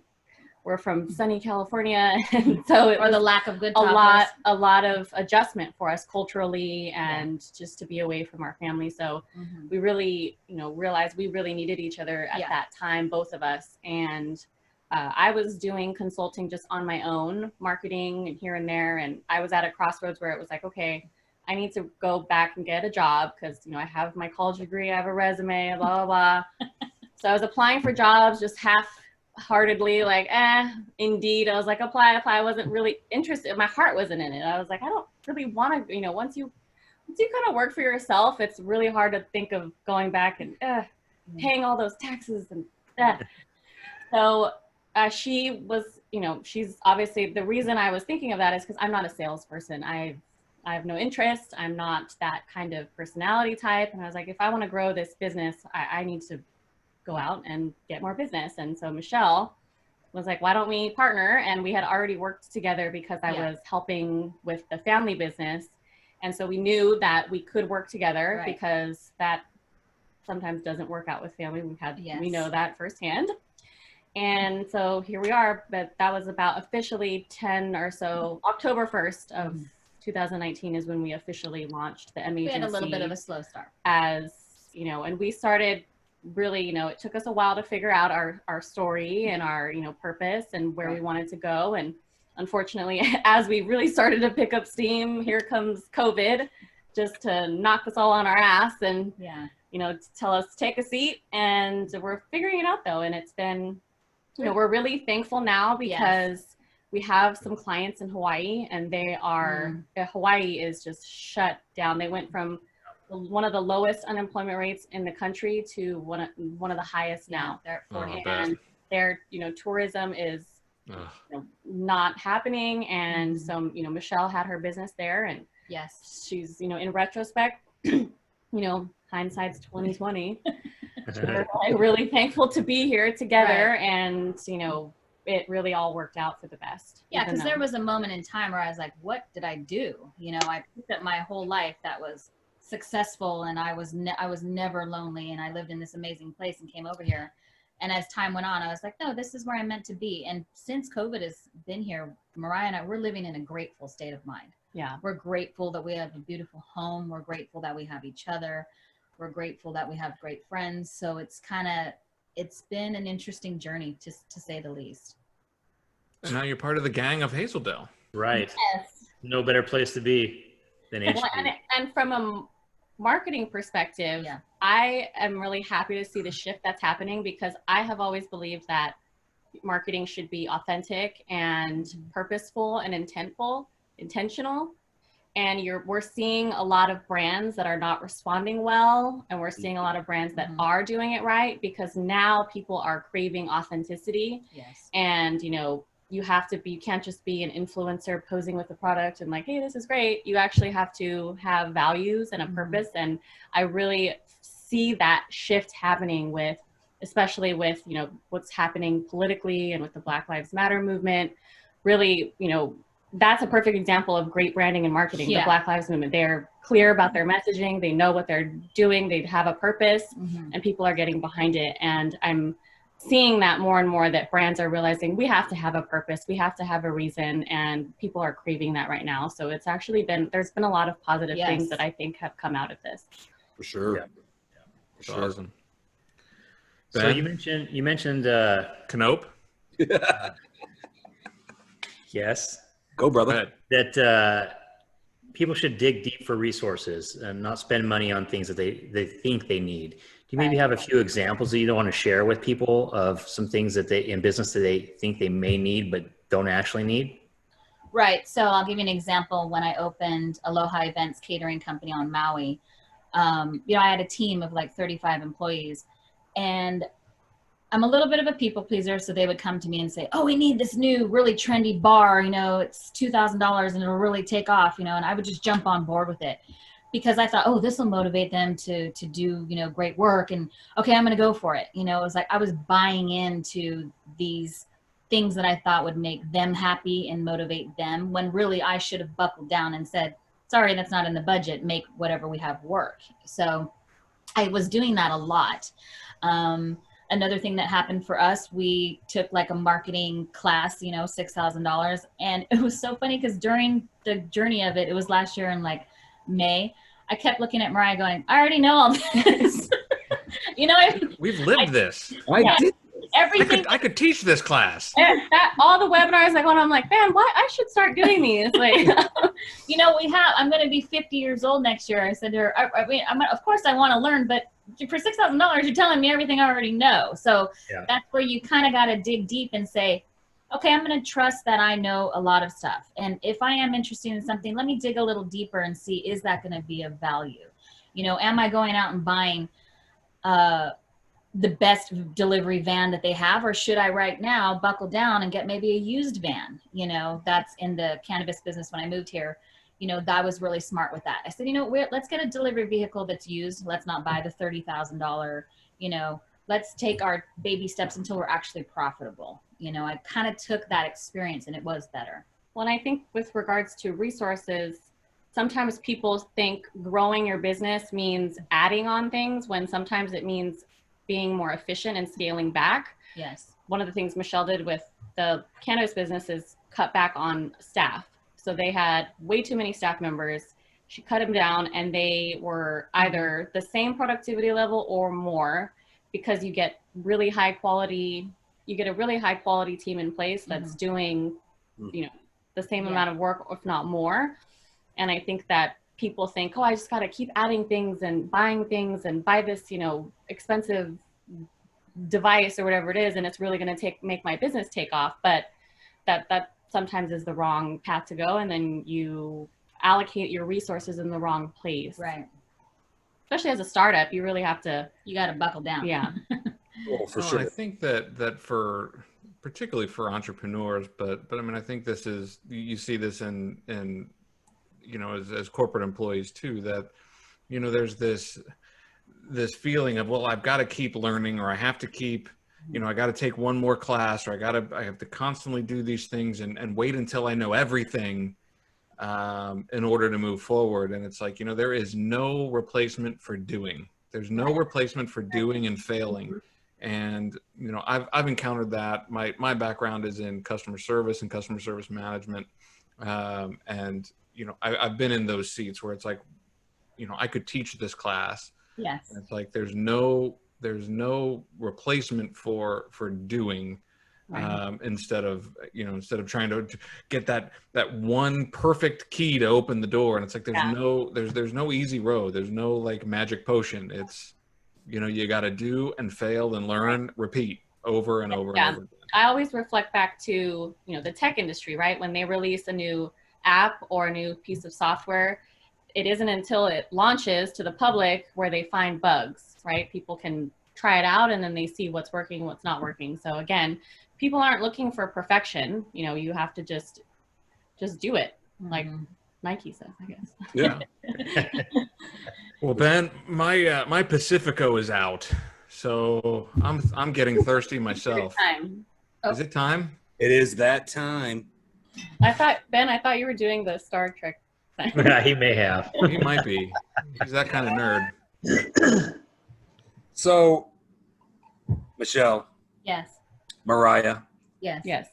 Speaker 5: we're from sunny California, and so it was
Speaker 4: the lack of good
Speaker 5: a lot of adjustment for us culturally, and just to be away from our family. So we really, you know, realized we really needed each other at that time, both of us. And I was doing consulting just on my own, marketing and here and there, and I was at a crossroads where it was like, okay, I need to go back and get a job because, you know, I have my college degree, I have a resume, blah, blah, blah. So I was applying for jobs just half-heartedly, like, Indeed. I was like, apply. I wasn't really interested. My heart wasn't in it. I was like, I don't really want to, you know, once you kind of work for yourself, it's really hard to think of going back and paying all those taxes and So she was, you know, she's obviously, the reason I was thinking of that is because I'm not a salesperson. I have no interest. I'm not that kind of personality type. And I was like, if I want to grow this business, I need to go out and get more business. And so Michelle was like, why don't we partner? And we had already worked together because I was helping with the family business. And so we knew that we could work together because that sometimes doesn't work out with family. We know that firsthand. And so here we are, but that was about officially October 1st of 2019 is when we officially launched the M agency.
Speaker 4: We had a little bit of a slow start.
Speaker 5: As, you know, and we started really, you know, it took us a while to figure out our story and our, you know, purpose and where we wanted to go. And unfortunately, as we really started to pick up steam, here comes COVID just to knock us all on our ass and, you know, to tell us to take a seat. And we're figuring it out though. And it's been, you know, we're really thankful now because we have some clients in Hawaii, and they are, Hawaii is just shut down. They went from one of the lowest unemployment rates in the country to one of the highest now. And their, you know, tourism is you know, not happening. And so, you know, Michelle had her business there, and she's, you know, in retrospect, you know, hindsight's 2020. We're like really thankful to be here together, and, you know, it really all worked out for the best.
Speaker 4: Yeah, because there was a moment in time where I was like, what did I do? You know, I picked up my whole life that was successful, and I was never lonely, and I lived in this amazing place and came over here. And as time went on, I was like, no, this is where I'm meant to be. And since COVID has been here, Mariah and I, we're living in a grateful state of mind.
Speaker 5: Yeah.
Speaker 4: We're grateful that we have a beautiful home. We're grateful that we have each other. We're grateful that we have great friends. So it's been an interesting journey, to say the least.
Speaker 1: And now you're part of the gang of Hazeldale.
Speaker 3: Right.
Speaker 4: Yes.
Speaker 3: No better place to be than HQ.
Speaker 5: And from a marketing perspective, I am really happy to see the shift that's happening, because I have always believed that marketing should be authentic and purposeful and intentional. And we're seeing a lot of brands that are not responding well, and we're seeing a lot of brands that are doing it right, because now people are craving authenticity.
Speaker 4: Yes.
Speaker 5: And, you know, you can't just be an influencer posing with the product and like, hey, this is great. You actually have to have values and a purpose. And I really see that shift happening especially with, you know, what's happening politically and with the Black Lives Matter movement. Really, you know, that's a perfect example of great branding and marketing. The Black Lives Movement, they're clear about their messaging. They know what they're doing. They have a purpose, and people are getting behind it. And I'm seeing that more and more, that brands are realizing we have to have a purpose. We have to have a reason, and people are craving that right now. So it's actually there's been a lot of positive things that I think have come out of this.
Speaker 2: For sure.
Speaker 3: Yeah.
Speaker 2: For sure.
Speaker 1: Awesome.
Speaker 3: So
Speaker 1: Ben?
Speaker 3: you mentioned
Speaker 1: Canope?
Speaker 3: yes.
Speaker 2: Go, brother.
Speaker 3: That people should dig deep for resources and not spend money on things that they think they need. Do you maybe have a few examples that you don't want to share with people of some things that they in business that they think they may need but don't actually need?
Speaker 4: Right. So I'll give you an example. When I opened Aloha Events Catering Company on Maui, you know, I had a team of like 35 employees, and I'm a little bit of a people pleaser. So they would come to me and say, "Oh, we need this new really trendy bar. You know, it's $2,000 and it'll really take off." You know, and I would just jump on board with it because I thought, "Oh, this will motivate them to do, you know, great work." And okay, I'm going to go for it. You know, it was like I was buying into these things that I thought would make them happy and motivate them, when really I should have buckled down and said, "Sorry, that's not in the budget. Make whatever we have work." So I was doing that a lot. Another thing that happened for us, we took like a marketing class, you know, $6,000. And it was so funny because during the journey of it was last year in like May, I kept looking at Mariah going, "I already know all this." You know,
Speaker 1: We've lived this.
Speaker 2: I did.
Speaker 4: everything.
Speaker 1: I could teach this class.
Speaker 5: All the webinars I go on, I'm like, man, what? I should start doing these. Like,
Speaker 4: You know, I'm going to be 50 years old next year. I said to her, I mean, of course I want to learn, but for $6,000, you're telling me everything I already know. So that's where you kind of got to dig deep and say, okay, I'm going to trust that I know a lot of stuff. And if I am interested in something, let me dig a little deeper and see, is that going to be of value? You know, am I going out and buying the best delivery van that they have, or should I right now buckle down and get maybe a used van? You know, that's in the cannabis business. When I moved here, you know, that was really smart with that. I said, you know, let's get a delivery vehicle that's used. Let's not buy the $30,000, you know, let's take our baby steps until we're actually profitable. You know, I kind of took that experience and it was better.
Speaker 5: well, and I think with regards to resources, sometimes people think growing your business means adding on things, when sometimes it means being more efficient and scaling back.
Speaker 4: Yes.
Speaker 5: One of the things Michelle did with the cannabis business is cut back on staff. So they had way too many staff members. She cut them down, and they were either the same productivity level or more, because you get really high quality, you get a really high quality team in place that's doing, you know, the same amount of work, if not more. And I think that people think, oh, I just got to keep adding things and buying things and buy this, you know, expensive device or whatever it is, and it's really going to make my business take off. But that sometimes is the wrong path to go, and then you allocate your resources in the wrong place.
Speaker 4: Right.
Speaker 5: Especially as a startup, you really have to.
Speaker 4: You got to buckle down.
Speaker 5: Yeah.
Speaker 2: Oh, for
Speaker 1: Well,
Speaker 2: sure.
Speaker 1: I think that for particularly for entrepreneurs, but I mean, I think this is, you see this in you know, as corporate employees too, that, you know, there's this feeling of, well, I've got to keep learning, or I have to keep, you know, I got to take one more class, or I have to constantly do these things and wait until I know everything in order to move forward. And it's like, you know, there is no replacement for doing. There's no replacement for doing and failing. And, you know, I've encountered that. My background is in customer service and customer service management. And, you know, I've been in those seats where it's like, you know, I could teach this class.
Speaker 4: Yes.
Speaker 1: And it's like, there's no replacement for doing, instead of trying to get that one perfect key to open the door. And it's like, there's no easy road. There's no like magic potion. It's, you know, you got to do and fail and learn, repeat over and over and over again.
Speaker 5: I always reflect back to, you know, the tech industry, right? When they release a new app or a new piece of software, it isn't until it launches to the public where they find bugs, right? People can try it out and then they see what's working, what's not working. So again, people aren't looking for perfection. You know, you have to just do it, like Nike says, I guess.
Speaker 1: Yeah. Well, Ben, my Pacifico is out, so I'm getting thirsty myself. Is it time?
Speaker 2: It is that time.
Speaker 5: Ben, I thought you were doing the Star Trek thing.
Speaker 3: Yeah, he may have.
Speaker 1: He might be. He's that kind of nerd.
Speaker 2: So, Michelle,
Speaker 4: Yes.
Speaker 2: Mariah,
Speaker 4: Yes.
Speaker 5: Yes.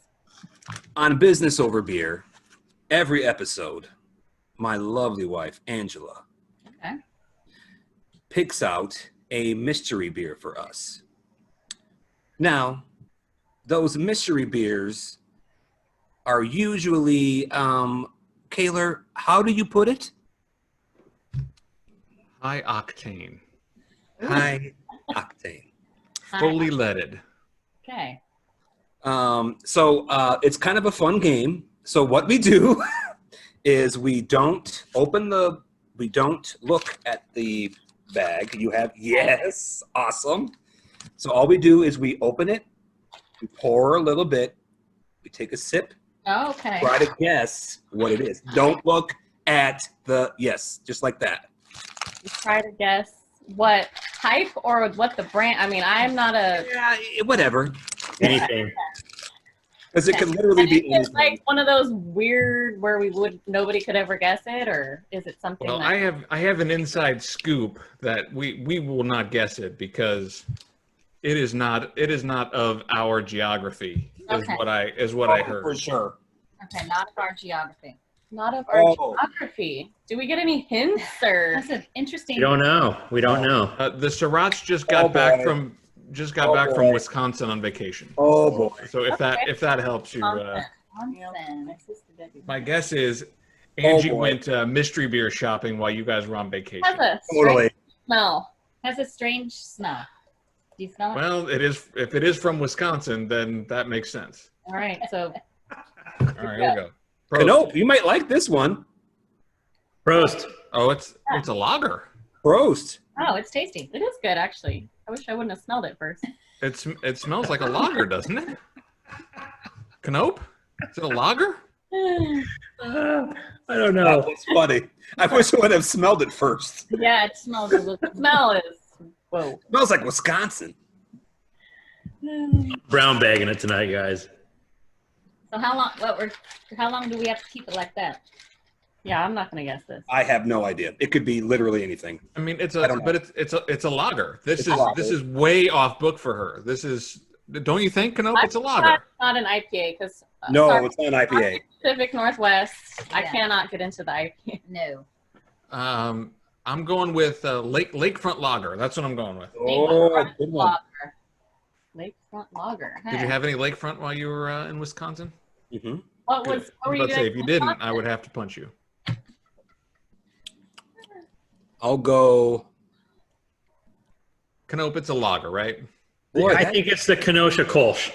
Speaker 2: on Business Over Beer, every episode, my lovely wife, Angela,
Speaker 4: Okay.
Speaker 2: picks out a mystery beer for us. Now, those mystery beers are usually Kaylor, how do you put it?
Speaker 1: High octane,
Speaker 2: High octane.
Speaker 1: fully leaded.
Speaker 4: Okay.
Speaker 2: So it's kind of a fun game. So what we do is we don't look at the bag. You have, yes, awesome. So all we do is we open it, we pour a little bit, we take a sip,
Speaker 4: Okay.
Speaker 2: try to guess what it is. Don't look at the, yes, just like that.
Speaker 5: You try to guess what type or what the brand. I mean, I'm not a.
Speaker 2: Yeah, whatever.
Speaker 3: Anything.
Speaker 2: Because it could literally be
Speaker 5: Is it
Speaker 2: anything.
Speaker 5: like one of those weird where nobody could ever guess it, or is it something?
Speaker 1: Well,
Speaker 5: that,
Speaker 1: I have an inside scoop that we will not guess it because it is not of our geography.
Speaker 4: Okay.
Speaker 1: Is what I heard.
Speaker 2: For sure.
Speaker 4: Okay, not of our geography.
Speaker 5: not of our
Speaker 2: Oh.
Speaker 5: geography. Do we get any hints or?
Speaker 4: That's an interesting.
Speaker 3: We don't know. We don't know.
Speaker 1: The Sirats just got back
Speaker 2: boy.
Speaker 1: from
Speaker 2: boy.
Speaker 1: Wisconsin on vacation.
Speaker 2: Oh boy.
Speaker 1: So if that helps you,
Speaker 4: Wisconsin.
Speaker 1: my guess is Angie
Speaker 2: boy.
Speaker 1: went mystery beer shopping while you guys were on vacation.
Speaker 5: Has a
Speaker 2: Totally.
Speaker 5: smell.
Speaker 4: Has a strange smell. Do you smell it?
Speaker 1: Well, if it is from Wisconsin, then that makes sense.
Speaker 5: All right, so
Speaker 1: All right, here we go. Prost.
Speaker 2: Canope, you might like this one.
Speaker 3: Prost.
Speaker 1: Oh, it's a lager.
Speaker 2: Prost.
Speaker 4: Oh, it's tasty.
Speaker 5: it is good actually. I wish I wouldn't have smelled it first.
Speaker 1: It smells like a lager, doesn't it? Canope? Is it a lager?
Speaker 3: I don't
Speaker 2: That
Speaker 3: know.
Speaker 2: was funny. I wish I would have smelled it first.
Speaker 4: Yeah, it smells a little.
Speaker 5: The smell is whoa.
Speaker 2: Smells like Wisconsin.
Speaker 3: Brown bagging it tonight, guys.
Speaker 4: So how long do we have to keep it like that?
Speaker 5: Yeah, I'm not gonna guess this.
Speaker 2: I have no idea. It could be literally anything.
Speaker 1: I mean, it's
Speaker 2: I don't know.
Speaker 1: a lager.
Speaker 2: It's a lager.
Speaker 1: This is way off book for her. This is, don't you think, Canope? It's a lager.
Speaker 5: Not an IPA because
Speaker 2: No, it's not an IPA.
Speaker 5: Pacific Northwest. I
Speaker 4: Yeah.
Speaker 5: cannot get into the IPA.
Speaker 4: No.
Speaker 1: I'm going with Lakefront Lager. That's what I'm going with.
Speaker 2: Oh, good one.
Speaker 5: Lager. Lakefront Lager.
Speaker 1: Did you have any lakefront while you were in Wisconsin?
Speaker 2: Mm-hmm.
Speaker 5: What
Speaker 1: Good.
Speaker 5: was? What were you
Speaker 1: Let's say
Speaker 5: doing?
Speaker 1: if you didn't, I would have to punch you.
Speaker 2: I'll go.
Speaker 1: Canope, it's a lager, right?
Speaker 2: Boy,
Speaker 3: I
Speaker 2: that-
Speaker 3: think it's the Kenosha Kolsch.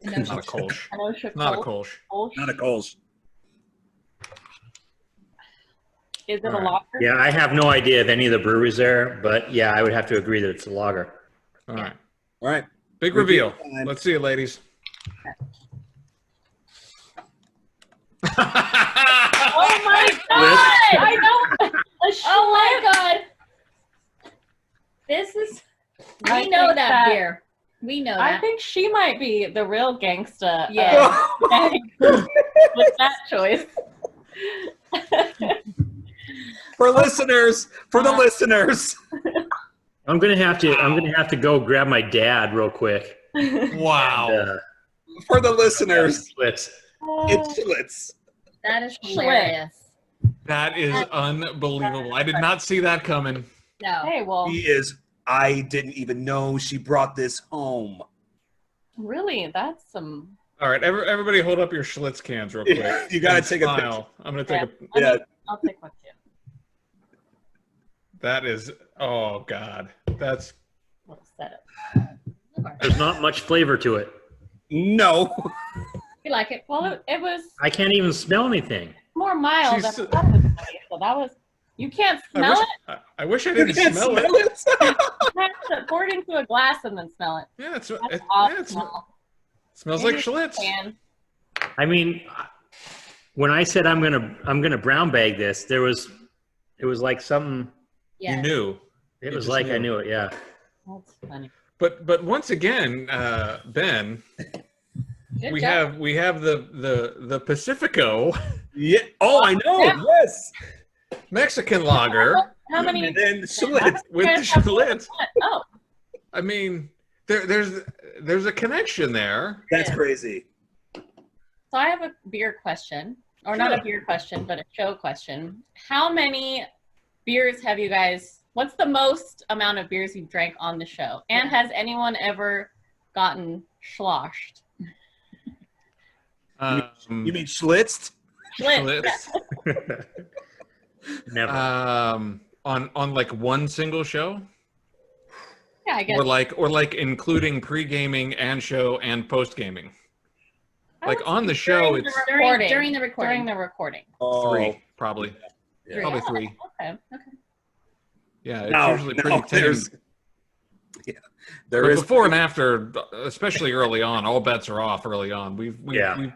Speaker 4: No.
Speaker 1: Not a Kolsch.
Speaker 5: Kenosha
Speaker 1: Not a
Speaker 5: Kolsch.
Speaker 1: Kolsch.
Speaker 2: Not a Coles.
Speaker 5: Is it
Speaker 1: All
Speaker 5: a
Speaker 1: right.
Speaker 5: lager?
Speaker 3: Yeah, I have no idea of any of the breweries there, but yeah, I would have to agree that it's a lager.
Speaker 1: All right.
Speaker 2: All right.
Speaker 1: Big
Speaker 2: Reveal
Speaker 1: reveal.
Speaker 2: time.
Speaker 1: Let's see it, ladies.
Speaker 5: Oh my god! I know.
Speaker 4: Oh my god. This is.
Speaker 5: I
Speaker 4: We know
Speaker 5: think
Speaker 4: that beer. We know
Speaker 5: I
Speaker 4: that.
Speaker 5: think she might be the real gangsta.
Speaker 4: Yeah.
Speaker 5: With that choice.
Speaker 2: For listeners, for the listeners.
Speaker 3: I'm gonna have to go grab my dad real quick.
Speaker 1: Wow.
Speaker 2: For the listeners.
Speaker 3: Let's-
Speaker 2: It's Schlitz.
Speaker 4: That is hilarious.
Speaker 1: That is unbelievable. I did not see that coming.
Speaker 4: No.
Speaker 5: Hey, well,
Speaker 2: He is. I didn't even know she brought this home.
Speaker 5: really, that's some.
Speaker 1: All right, everybody hold up your Schlitz cans real quick.
Speaker 2: You gotta
Speaker 1: And
Speaker 2: take a picture.
Speaker 1: smile. I'm going to take a...
Speaker 2: Yeah.
Speaker 5: I'll take one too.
Speaker 1: That is... Oh, God. That's...
Speaker 5: Little setup.
Speaker 3: There's not much flavor to it.
Speaker 2: No.
Speaker 4: You like it?
Speaker 5: Well, it was
Speaker 3: I can't even smell anything.
Speaker 5: more mild than
Speaker 1: She's-
Speaker 5: I thought it was gonna be, so that was. You can't smell it.
Speaker 1: I wish I
Speaker 2: You
Speaker 1: didn't
Speaker 2: can't
Speaker 1: smell it.
Speaker 5: You have to pour it into a glass and then smell it.
Speaker 1: Yeah,
Speaker 5: That's
Speaker 1: it
Speaker 5: awesome.
Speaker 1: smells like Schlitz.
Speaker 5: Man.
Speaker 3: I mean, when I said I'm gonna brown bag this, it was like something.
Speaker 4: Yes.
Speaker 1: You knew.
Speaker 3: It
Speaker 1: You
Speaker 3: was
Speaker 1: just
Speaker 3: like I
Speaker 1: knew.
Speaker 3: knew it. Yeah.
Speaker 5: That's funny.
Speaker 1: But once again, Ben,
Speaker 4: Good
Speaker 1: we
Speaker 4: job.
Speaker 1: have the Pacifico
Speaker 2: Yeah. Oh, I know. Yes.
Speaker 1: Mexican lager
Speaker 5: How many?
Speaker 2: And then Schlitz.
Speaker 1: with the
Speaker 5: Guys have-
Speaker 1: Schlitz.
Speaker 5: Oh,
Speaker 1: I mean, there's a connection there.
Speaker 2: That's crazy.
Speaker 5: so I have a beer question, or not
Speaker 1: Sure.
Speaker 5: a beer question, but a show question. How many beers have you guys? What's the most amount of beers you've drank on the show? And has anyone ever gotten sloshed?
Speaker 2: You mean Schlitzed?
Speaker 1: Schlitz.
Speaker 3: Never.
Speaker 1: On like one single show,
Speaker 5: Yeah, I guess.
Speaker 1: or like including pre-gaming and show and post-gaming.
Speaker 5: I
Speaker 1: Like
Speaker 5: would
Speaker 1: on
Speaker 5: say
Speaker 1: the show,
Speaker 5: during
Speaker 1: it's
Speaker 5: the recording.
Speaker 4: During the recording.
Speaker 5: During the recording.
Speaker 1: three, probably.
Speaker 2: Yeah.
Speaker 1: Probably three.
Speaker 5: Okay.
Speaker 1: Yeah, it's
Speaker 2: No,
Speaker 1: usually pretty tame.
Speaker 2: There
Speaker 1: But
Speaker 2: is
Speaker 1: before and after, especially early on, all bets are off early on. We've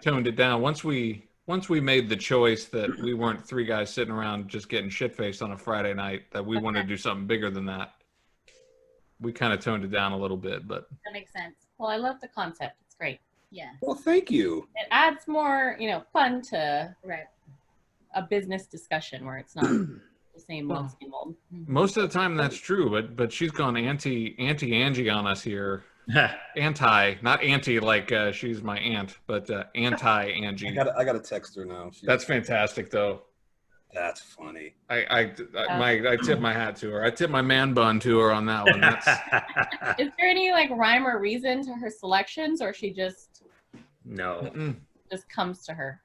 Speaker 1: toned it down. Once we made the choice that we weren't three guys sitting around just getting shit-faced on a Friday night, that we wanted to do something bigger than that. We kind of toned it down a little bit, but
Speaker 4: That makes sense.
Speaker 5: Well, I love the concept. It's great.
Speaker 4: Yeah.
Speaker 2: Well, thank you.
Speaker 5: It adds more, fun to
Speaker 4: Right.
Speaker 5: a business discussion where it's not the same old, same old.
Speaker 1: most of the time that's true. But she's gone anti Angie on us here. Not anti like she's my aunt, but anti Angie.
Speaker 2: I got to text her now.
Speaker 1: That's fantastic, though.
Speaker 2: That's funny.
Speaker 1: I tip my hat to her. I tip my man bun to her on that one. That's,
Speaker 5: Is there any like rhyme or reason to her selections, or she just
Speaker 3: No.
Speaker 5: comes to her?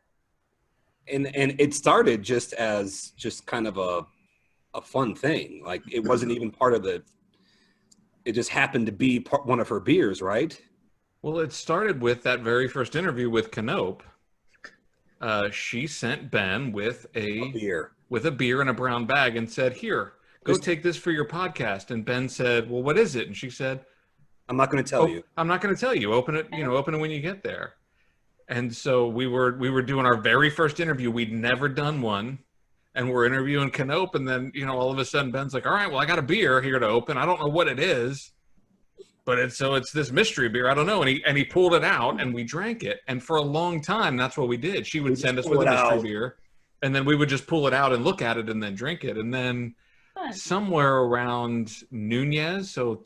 Speaker 2: And it started just as kind of a fun thing. Like it wasn't even part of it just happened to be one of her beers, right?
Speaker 1: well, it started with that very first interview with Canope. She sent Ben with a beer in a brown bag and said, "Here, go take this for your podcast." And Ben said, "Well, what is it?" And she said,
Speaker 2: I'm not going to tell you.
Speaker 1: I'm not going to tell you. Open it, open it when you get there. And so we were doing our very first interview. We'd never done one. And we're interviewing Canope. And then, all of a sudden Ben's like, "All right, well, I got a beer here to open. I don't know what it is, but it's this mystery beer. I don't know." And he pulled it out and we drank it. And for a long time, that's what we did. She would send us with a mystery beer. And then we would just pull it out and look at it and then drink it. And then somewhere around Nunez, so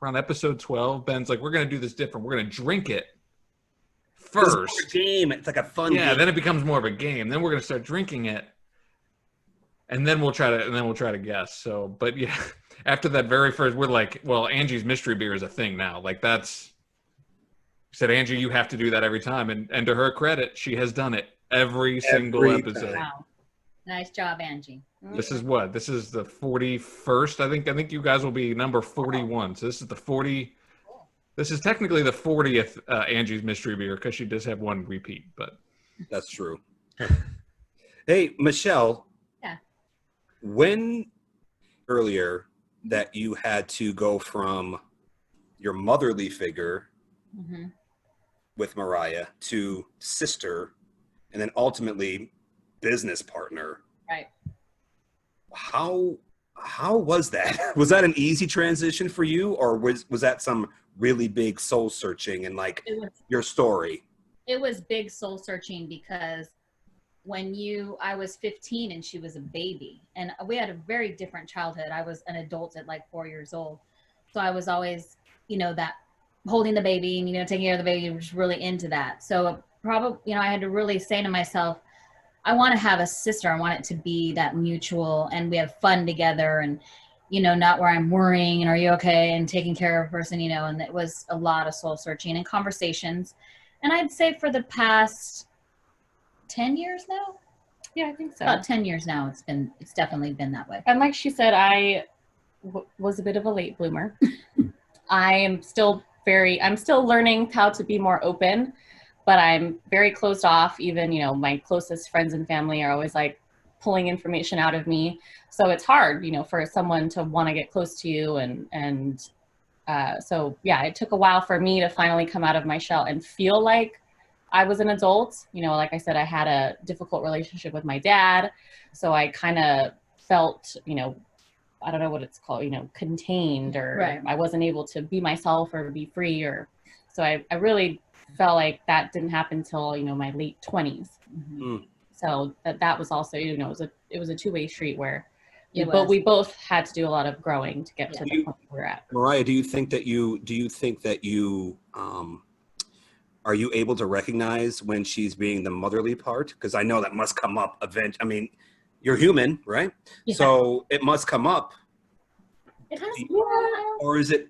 Speaker 1: around episode 12, Ben's like, "We're going to do this different. We're going to drink it first."
Speaker 2: It's a game. It's like a fun game.
Speaker 1: Yeah, then it becomes more of a game. Then we're going to start drinking it. And then we'll try to guess. So, but yeah, after that very first, we're like, well, Angie's mystery beer is a thing now. Like she said, "Angie, you have to do that every time." And to her credit, she has done it every single episode.
Speaker 4: Wow. Nice job, Angie.
Speaker 1: This is the 41st. I think you guys will be number 41. So this is the 40. This is technically the 40th Angie's mystery beer because she does have one repeat, but
Speaker 2: that's true. Hey, Michelle.
Speaker 4: Yeah.
Speaker 2: When earlier that you had to go from your motherly figure with Mariah to sister and then ultimately business partner.
Speaker 4: Right.
Speaker 2: How was that? Was that an easy transition for you, or was that some really big soul searching and like your story?
Speaker 4: It was big soul searching because I was 15 and she was a baby, and we had a very different childhood. I was an adult at like 4 years old. So I was always, that holding the baby and, taking care of the baby, was really into that. So probably, I had to really say to myself, I want to have a sister. I want it to be that mutual and we have fun together and, not where I'm worrying and are you okay and taking care of a person, and it was a lot of soul searching and conversations. And I'd say for the past 10 years now.
Speaker 5: Yeah, I think so.
Speaker 4: About 10 years now. It's definitely been that way.
Speaker 5: And like she said, I was a bit of a late bloomer. I'm still learning how to be more open, but I'm very closed off. Even, my closest friends and family are always like pulling information out of me. So it's hard, for someone to want to get close to you. So yeah, it took a while for me to finally come out of my shell and feel like I was an adult. Like I said, I had a difficult relationship with my dad. So I kind of felt, I don't know what it's called, contained, or
Speaker 4: right.
Speaker 5: I wasn't able to be myself or be free, so I really felt like that didn't happen till, my late 20s. So that was also, it was a two-way street where we both had to do a lot of growing to get to the point we're at.
Speaker 2: Mariah, do you think that you are you able to recognize when she's being the motherly part? Because I know that must come up eventually. I mean, you're human, right? Yeah. So it must come up.
Speaker 5: It has.
Speaker 2: Or is it?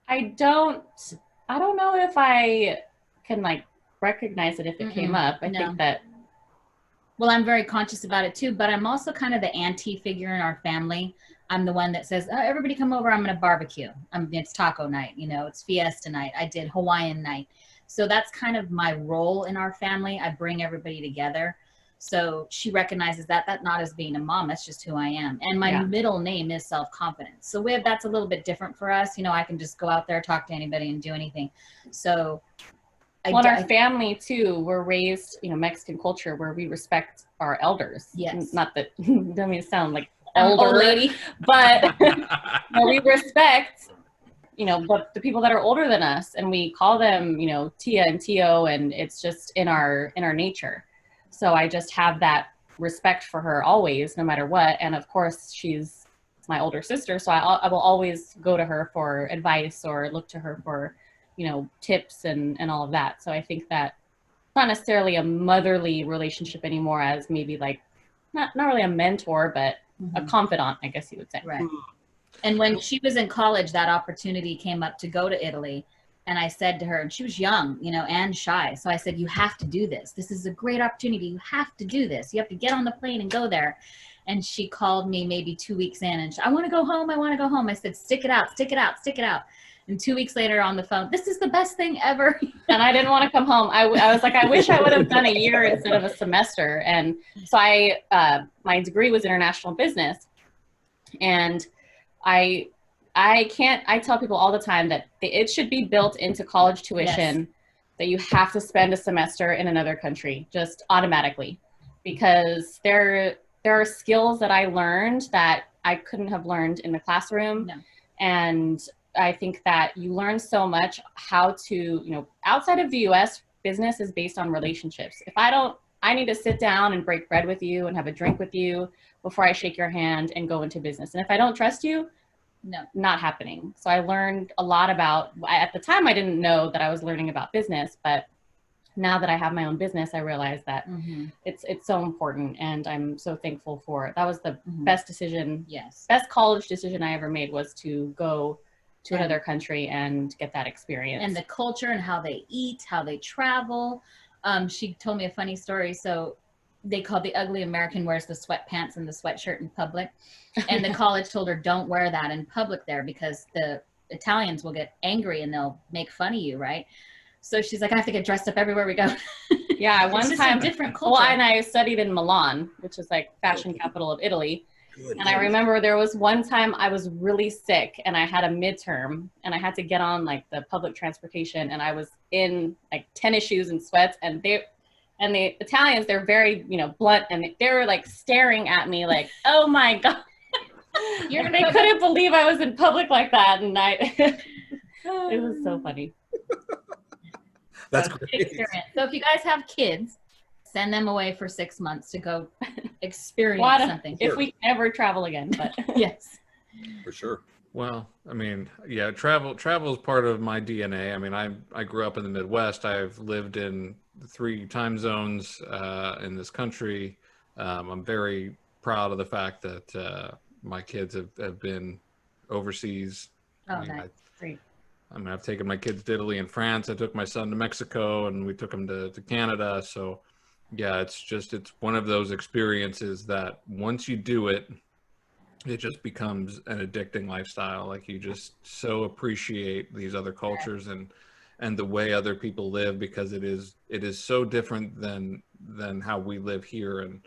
Speaker 5: I don't know if I can like recognize it if it came
Speaker 4: Mm-mm.
Speaker 5: up. I
Speaker 4: No.
Speaker 5: think that
Speaker 4: Well, I'm very conscious about it too, but I'm also kind of the auntie figure in our family. I'm the one that says, oh, everybody come over, I'm going to barbecue. It's taco night, it's fiesta night. I did Hawaiian night. So that's kind of my role in our family. I bring everybody together. So she recognizes that not as being a mom, that's just who I am. And my middle name is self-confidence. So that's a little bit different for us. I can just go out there, talk to anybody and do anything. So
Speaker 5: our family too, we're raised, Mexican culture where we respect our elders.
Speaker 4: Yes.
Speaker 5: Not that, don't mean to sound like older,
Speaker 4: old lady,
Speaker 5: but we respect, the people that are older than us, and we call them, Tia and Tio, and it's just in our nature. So I just have that respect for her always, no matter what. And of course, she's my older sister, so I will always go to her for advice or look to her for tips and all of that. So I think that it's not necessarily a motherly relationship anymore, as maybe like not really a mentor, but a confidant, I guess you would say.
Speaker 4: Right. And when she was in college, that opportunity came up to go to Italy. And I said to her, and she was young, and shy. So I said, you have to do this. This is a great opportunity. You have to do this. You have to get on the plane and go there. And she called me maybe 2 weeks in and I want to go home. I want to go home. I said, stick it out, stick it out, stick it out. And 2 weeks later on the phone, this is the best thing ever.
Speaker 5: And I didn't want to come home. I was like, I wish I would have done a year instead of a semester. And so my degree was international business. And I tell people all the time that it should be built into college tuition that you have to spend a semester in another country just automatically, because there are skills that I learned that I couldn't have learned in the classroom.
Speaker 4: No.
Speaker 5: And I think that you learn so much how to, outside of the US, business is based on relationships. I need to sit down and break bread with you and have a drink with you before I shake your hand and go into business. And if I don't trust you, no, not happening. So I learned a lot at the time I didn't know that I was learning about business, but now that I have my own business, I realize that it's so important, and I'm so thankful for it. That was the best decision.
Speaker 4: Yes.
Speaker 5: Best college decision I ever made was to go to another country and get that experience.
Speaker 4: And the culture and how they eat, how they travel. She told me a funny story. So they called the ugly American wears the sweatpants and the sweatshirt in public. And the college told her, don't wear that in public there because the Italians will get angry and they'll make fun of you, right? So she's like, I have to get dressed up everywhere we go.
Speaker 5: Yeah, one time,
Speaker 4: different culture.
Speaker 5: Well, and I studied in Milan, which is like fashion capital of Italy. And I remember there was one time I was really sick and I had a midterm and I had to get on like the public transportation, and I was in like tennis shoes and sweats, and the Italians, they're very, blunt, and they were like staring at me like, oh my God. They couldn't believe I was in public like that. And it was so funny.
Speaker 2: That's great.
Speaker 4: Experience. So if you guys have kids, send them away for 6 months to go experience something.
Speaker 5: If we ever travel again, but
Speaker 4: yes.
Speaker 2: For sure.
Speaker 1: Well, I mean, yeah, travel is part of my DNA. I mean, I grew up in the Midwest. I've lived in 3 time zones in this country. I'm very proud of the fact that my kids have been overseas.
Speaker 4: Oh, nice. Great.
Speaker 1: I mean, I've taken my kids to Italy and France. I took my son to Mexico, and we took him to Canada. So, yeah, it's one of those experiences that once you do it, it just becomes an addicting lifestyle. Like, you just so appreciate these other cultures and the way other people live, because it is so different than how we live here. And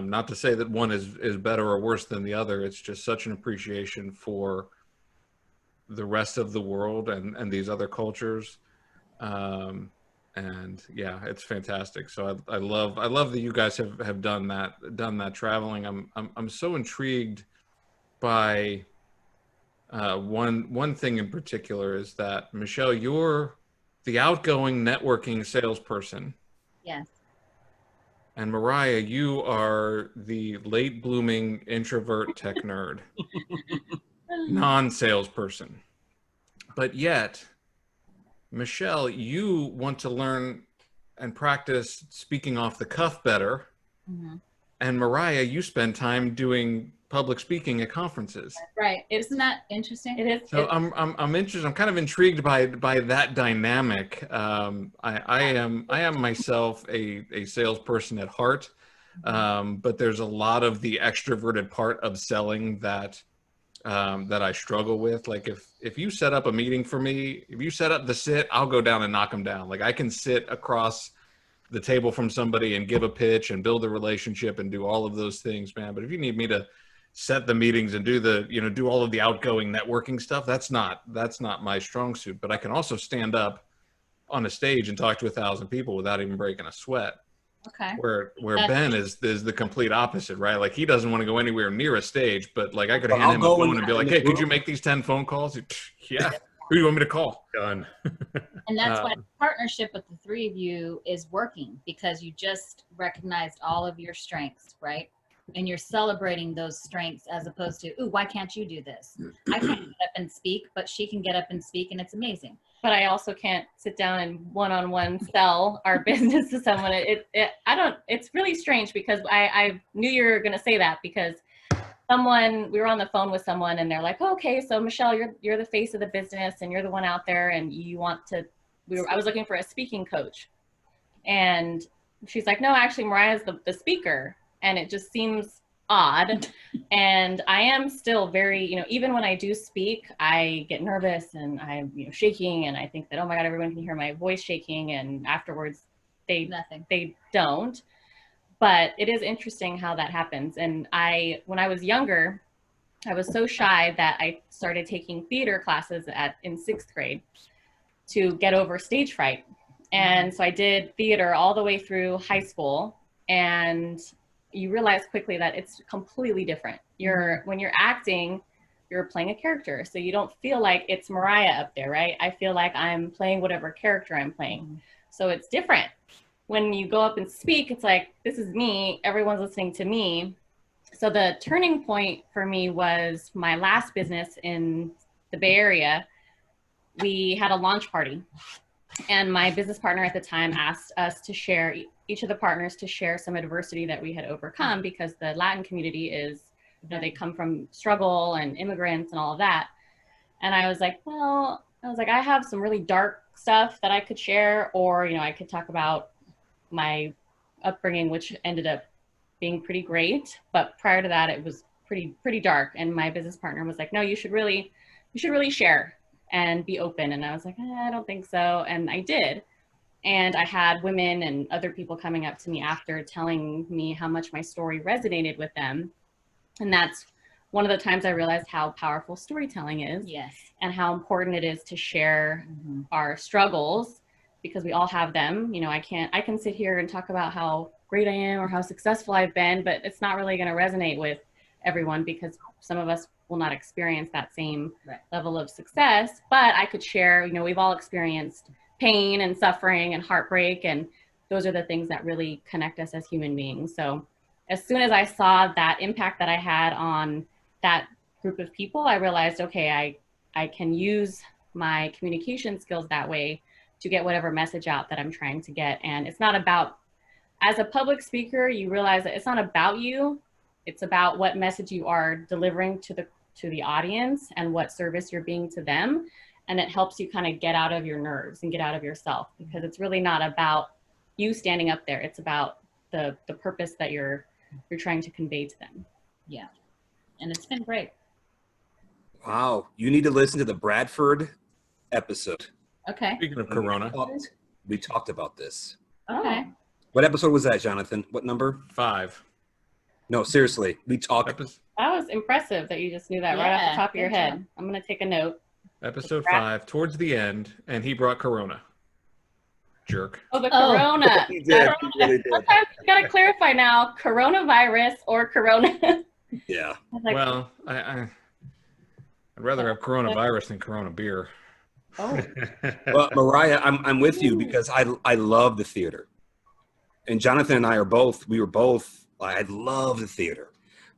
Speaker 1: not to say that one is better or worse than the other. It's just such an appreciation for the rest of the world and these other cultures. And yeah, it's fantastic. So I love that you guys have done that traveling. I'm so intrigued by one thing in particular, is that, Michelle, you're the outgoing networking salesperson.
Speaker 4: Yes.
Speaker 1: And Mariah, you are the late blooming introvert tech nerd, non-salesperson. But yet, Michelle, you want to learn and practice speaking off the cuff better. And Mariah, you spend time doing public speaking at conferences.
Speaker 4: Right. Isn't that interesting?
Speaker 5: It is.
Speaker 1: So I'm interested. I'm kind of intrigued by that dynamic. I am myself a salesperson at heart, but there's a lot of the extroverted part of selling that I struggle with. Like if you set up a meeting for me, if you set up the sit, I'll go down and knock them down. Like I can sit across the table from somebody and give a pitch and build a relationship and do all of those things, man. But if you need me to set the meetings and do all of the outgoing networking stuff, that's not my strong suit. But I can also stand up on a stage and talk to 1,000 people without even breaking a sweat.
Speaker 4: Okay.
Speaker 1: Where Ben is the complete opposite, right? Like he doesn't want to go anywhere near a stage, but like I could hand him a phone and be like, hey, could you make these 10 phone calls? Yeah. Who do you want me to call?
Speaker 3: Done.
Speaker 4: And that's why the partnership with the three of you is working, because you just recognized all of your strengths, right? And you're celebrating those strengths as opposed to, ooh, why can't you do this? I can't get up and speak, but she can get up and speak, and it's amazing.
Speaker 5: But I also can't sit down and one-on-one sell our business to someone. It's really strange, because I knew you were going to say that, because we were on the phone with someone and they're like, oh, okay, so Michelle, you're the face of the business and you're the one out there and you want to, I was looking for a speaking coach. And she's like, no, actually Mariah's the speaker. And it just seems odd. And I am still very, even when I do speak, I get nervous and I'm shaking, and I think that, oh my God, everyone can hear my voice shaking. And afterwards they don't. But it is interesting how that happens. And when I was younger, I was so shy that I started taking theater classes in 6th grade to get over stage fright. And so I did theater all the way through high school. And you realize quickly that it's completely different. When you're acting, you're playing a character. So you don't feel like it's Mariah up there, right? I feel like I'm playing whatever character I'm playing. So it's different. When you go up and speak, it's like, this is me, everyone's listening to me. So the turning point for me was my last business in the Bay Area. We had a launch party, and my business partner at the time asked us to share, each of the partners to share some adversity that we had overcome, because the Latin community is, they come from struggle and immigrants and all of that. And I was like, I have some really dark stuff that I could share, or, I could talk about my upbringing, which ended up being pretty great. But prior to that, it was pretty dark. And my business partner was like, no, you should really share and be open. And I was like, I don't think so. And I did. And I had women and other people coming up to me after telling me how much my story resonated with them. And that's one of the times I realized how powerful storytelling is.
Speaker 4: Yes.
Speaker 5: And how important it is to share our struggles, because we all have them. I can sit here and talk about how great I am or how successful I've been, but it's not really going to resonate with everyone, because some of us will not experience that same level of success. But I could share, we've all experienced pain and suffering and heartbreak, and those are the things that really connect us as human beings. So as soon as I saw that impact that I had on that group of people, I realized, okay, I can use my communication skills that way to get whatever message out that I'm trying to get. And it's not about, as a public speaker, you realize that it's not about you. It's about what message you are delivering to the audience and what service you're being to them. And it helps you kind of get out of your nerves and get out of yourself, because it's really not about you standing up there. It's about the purpose that you're trying to convey to them.
Speaker 4: Yeah. And it's been great.
Speaker 2: Wow. You need to listen to the Bradford episode.
Speaker 4: Okay.
Speaker 1: Speaking of Corona.
Speaker 2: We talked about this.
Speaker 4: Okay.
Speaker 2: What episode was that, Jonathan? What number?
Speaker 1: 5.
Speaker 2: No, seriously. We talked.
Speaker 5: That was impressive that you just knew that right off the top of your head. I'm going to take a note.
Speaker 1: Episode 5, towards the end, and he brought Corona. Jerk.
Speaker 5: Oh, the Corona.
Speaker 2: He did. He really did.
Speaker 5: Sometimes you got to clarify now, coronavirus or Corona.
Speaker 2: Yeah.
Speaker 1: Well, I'd rather have coronavirus than Corona beer.
Speaker 5: Oh.
Speaker 2: Well, Mariah, I'm with you, because I love the theater. And Jonathan and I I love the theater.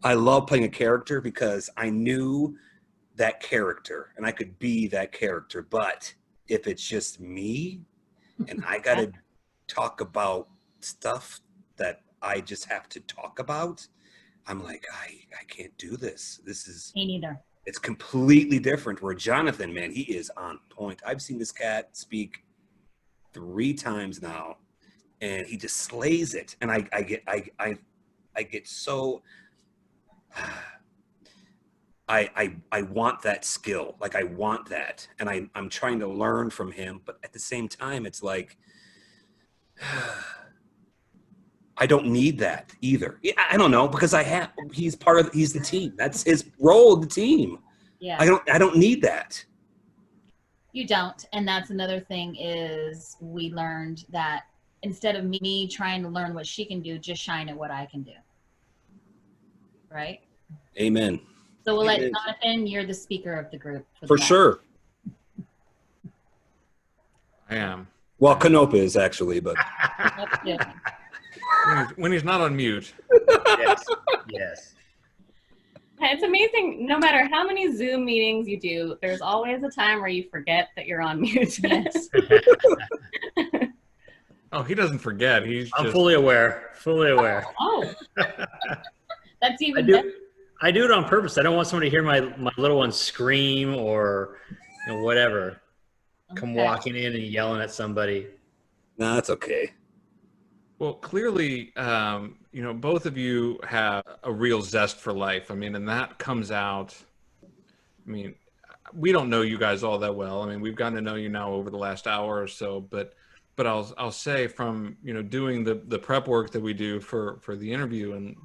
Speaker 2: I love playing a character, because I knew that character and I could be that character. But if it's just me and I got to talk about stuff that I just have to talk about, I'm like, I can't do this. This is,
Speaker 4: Me neither.
Speaker 2: it's completely different. Where Jonathan, man, he is on point. I've seen this cat speak 3 times now, and he just slays it. And I get so I want that skill. Like I want that, and I'm trying to learn from him. But at the same time, it's like I don't need that either. I don't know, because he's the team. That's his role, the team.
Speaker 4: Yeah.
Speaker 2: I don't need that.
Speaker 4: You don't. And that's another thing is we learned that instead of me trying to learn what she can do, just shine at what I can do. Right?
Speaker 2: Amen.
Speaker 4: So we'll
Speaker 2: Amen.
Speaker 4: let Jonathan, you're the speaker of the group.
Speaker 2: For sure.
Speaker 1: I am.
Speaker 2: Well, Canopa is actually, but
Speaker 1: when he's not on mute.
Speaker 3: Yes. Yes.
Speaker 5: It's amazing. No matter how many Zoom meetings you do, there's always a time where you forget that you're on mute.
Speaker 4: Yes.
Speaker 1: Oh, he doesn't forget.
Speaker 3: I'm fully aware. Fully aware.
Speaker 4: Oh, that's even
Speaker 3: I do.
Speaker 4: better.
Speaker 3: I do it on purpose. I don't want somebody to hear my little one scream or whatever. Come
Speaker 4: Okay.
Speaker 3: walking in and yelling at somebody.
Speaker 2: no, that's okay.
Speaker 1: Well, clearly, both of you have a real zest for life. I mean, and that comes out. I mean, we don't know you guys all that well. I mean, we've gotten to know you now over the last hour or so, but I'll say from, doing the prep work that we do for the interview and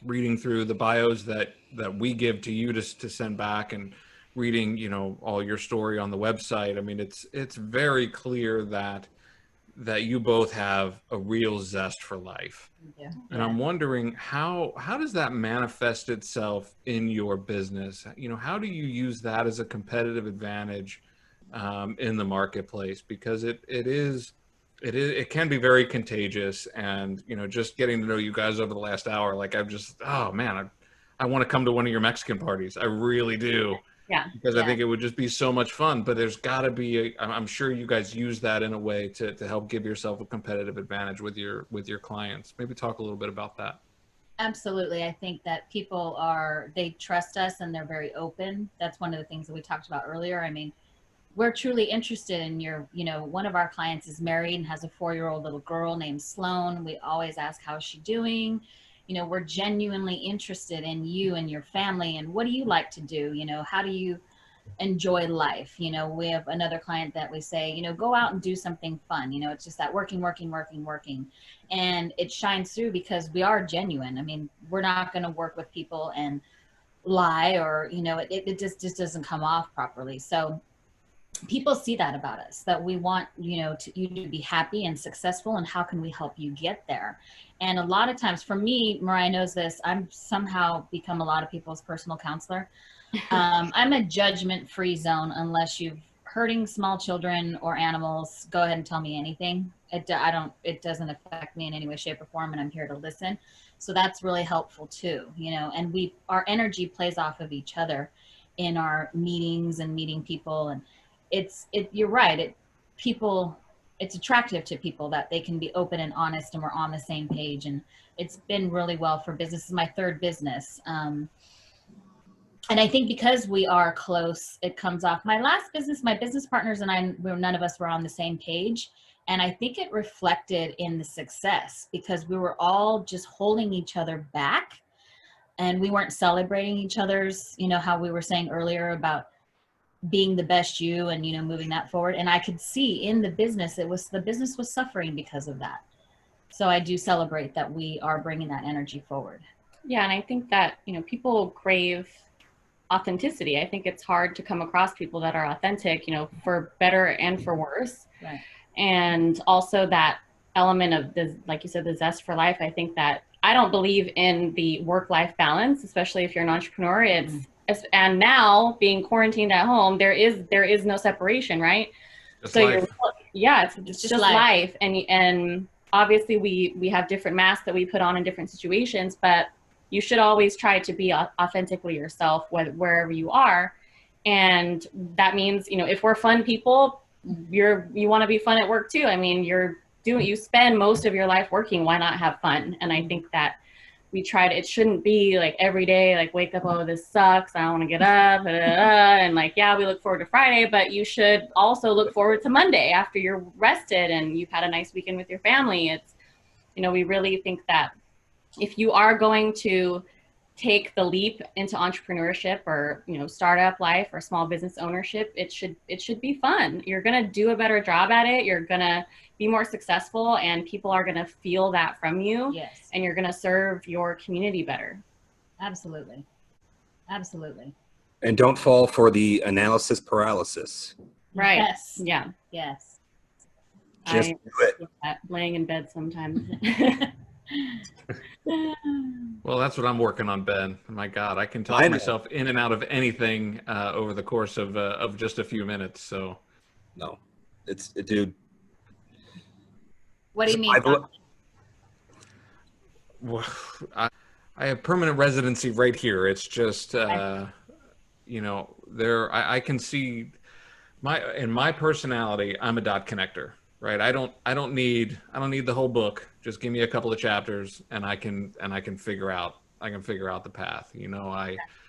Speaker 1: reading through the bios that we give to you to send back, and reading, all your story on the website. I mean, it's very clear that you both have a real zest for life.
Speaker 4: Yeah.
Speaker 1: And I'm wondering how does that manifest itself in your business? How do you use that as a competitive advantage in the marketplace? Because it can be very contagious. And, just getting to know you guys over the last hour, like oh man, I want to come to one of your Mexican parties. I really do.
Speaker 5: Yeah.
Speaker 1: Because I think it would just be so much fun. But there's got to be, I'm sure you guys use that in a way to help give yourself a competitive advantage with your clients. Maybe talk a little bit about that.
Speaker 4: Absolutely. I think that people they trust us and they're very open. That's one of the things that we talked about earlier. I mean, we're truly interested in one of our clients is married and has a 4-year-old little girl named Sloan. We always ask, how's she doing? We're genuinely interested in you and your family, and what do you like to do? How do you enjoy life? We have another client that we say, go out and do something fun. It's just that working. And it shines through because we are genuine. I mean, we're not going to work with people and lie or, it just doesn't come off properly. So people see that about us, that we want, you to be happy and successful, and how can we help you get there? And a lot of times for me, Mariah knows this, I'm somehow become a lot of people's personal counselor. I'm a judgment-free zone. Unless you've hurting small children or animals, go ahead and tell me anything. It doesn't affect me in any way, shape, or form, and I'm here to listen. So that's really helpful too, and our energy plays off of each other in our meetings and meeting people. And you're right. It's attractive to people that they can be open and honest, and we're on the same page. And it's been really well for business. This is my 3rd business. And I think because we are close, it comes off. My last business, my business partners and I, none of us were on the same page. And I think it reflected in the success because we were all just holding each other back, and we weren't celebrating each other's, how we were saying earlier about being the best you and, moving that forward. And I could see in the business, the business was suffering because of that. So I do celebrate that we are bringing that energy forward.
Speaker 5: Yeah. And I think that, people crave authenticity. I think it's hard to come across people that are authentic, for better and for worse.
Speaker 4: Right.
Speaker 5: And also that element of like you said, the zest for life. I think that I don't believe in the work-life balance, especially if you're an entrepreneur. And now being quarantined at home, there is no separation, right?
Speaker 1: Just
Speaker 5: so
Speaker 1: life.
Speaker 5: It's just life. And obviously we have different masks that we put on in different situations, but you should always try to be authentically yourself wherever you are. And that means, if we're fun people, you want to be fun at work too. I mean, you spend most of your life working, why not have fun? And I think that it shouldn't be like every day, like wake up, oh, this sucks, I don't want to get up, and like, yeah, we look forward to Friday, but you should also look forward to Monday after you're rested and you've had a nice weekend with your family. It's, we really think that if you are going to take the leap into entrepreneurship or, startup life or small business ownership, it should be fun. You're going to do a better job at it. You're going to be more successful, and people are going to feel that from you.
Speaker 4: Yes.
Speaker 5: And you're going to serve your community better.
Speaker 4: Absolutely. Absolutely.
Speaker 2: And don't fall for the analysis paralysis.
Speaker 5: Right.
Speaker 4: Yes.
Speaker 5: Yeah.
Speaker 4: Yes.
Speaker 2: Just do it.
Speaker 5: Laying in bed sometimes.
Speaker 1: Well, that's what I'm working on, Ben. My God, I can talk myself in and out of anything over the course of just a few minutes. So,
Speaker 2: no, dude.
Speaker 4: What do you mean?
Speaker 1: Well, I have permanent residency right here. It's just, I can see in my personality, I'm a dot connector. Right. I don't need the whole book. Just give me a couple of chapters and I can figure out the path.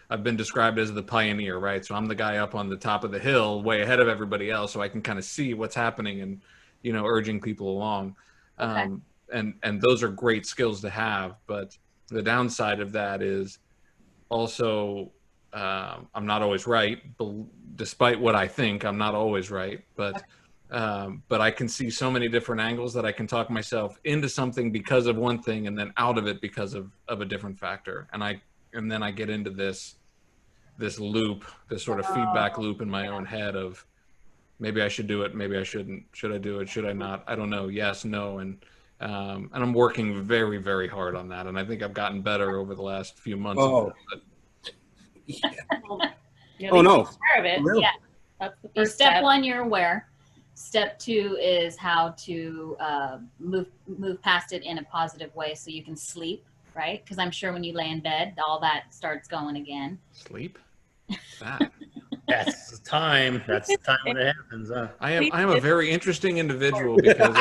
Speaker 1: I've been described as the pioneer, right? So I'm the guy up on the top of the hill way ahead of everybody else, so I can kind of see what's happening and, urging people along.
Speaker 4: Okay.
Speaker 1: And those are great skills to have, but the downside of that is also I'm not always right, despite what I think. I'm not always right, but I can see so many different angles that I can talk myself into something because of one thing and then out of it because of a different factor. And then I get into this loop, this sort of feedback loop in my own head of maybe I should do it, maybe I shouldn't. Should I do it? Should I not? I don't know. Yes, no. And I'm working very, very hard on that. And I think I've gotten better over the last few months.
Speaker 2: Oh,
Speaker 5: Yeah.
Speaker 2: Oh no.
Speaker 5: Aware of it.
Speaker 2: Really?
Speaker 5: Yeah. That's the first
Speaker 4: Step 1, you're aware. Step 2 is how to move past it in a positive way so you can sleep, right? Because I'm sure when you lay in bed, all that starts going again.
Speaker 1: Sleep? That.
Speaker 3: That's the time. That's the time when it happens.
Speaker 1: I am a very interesting individual because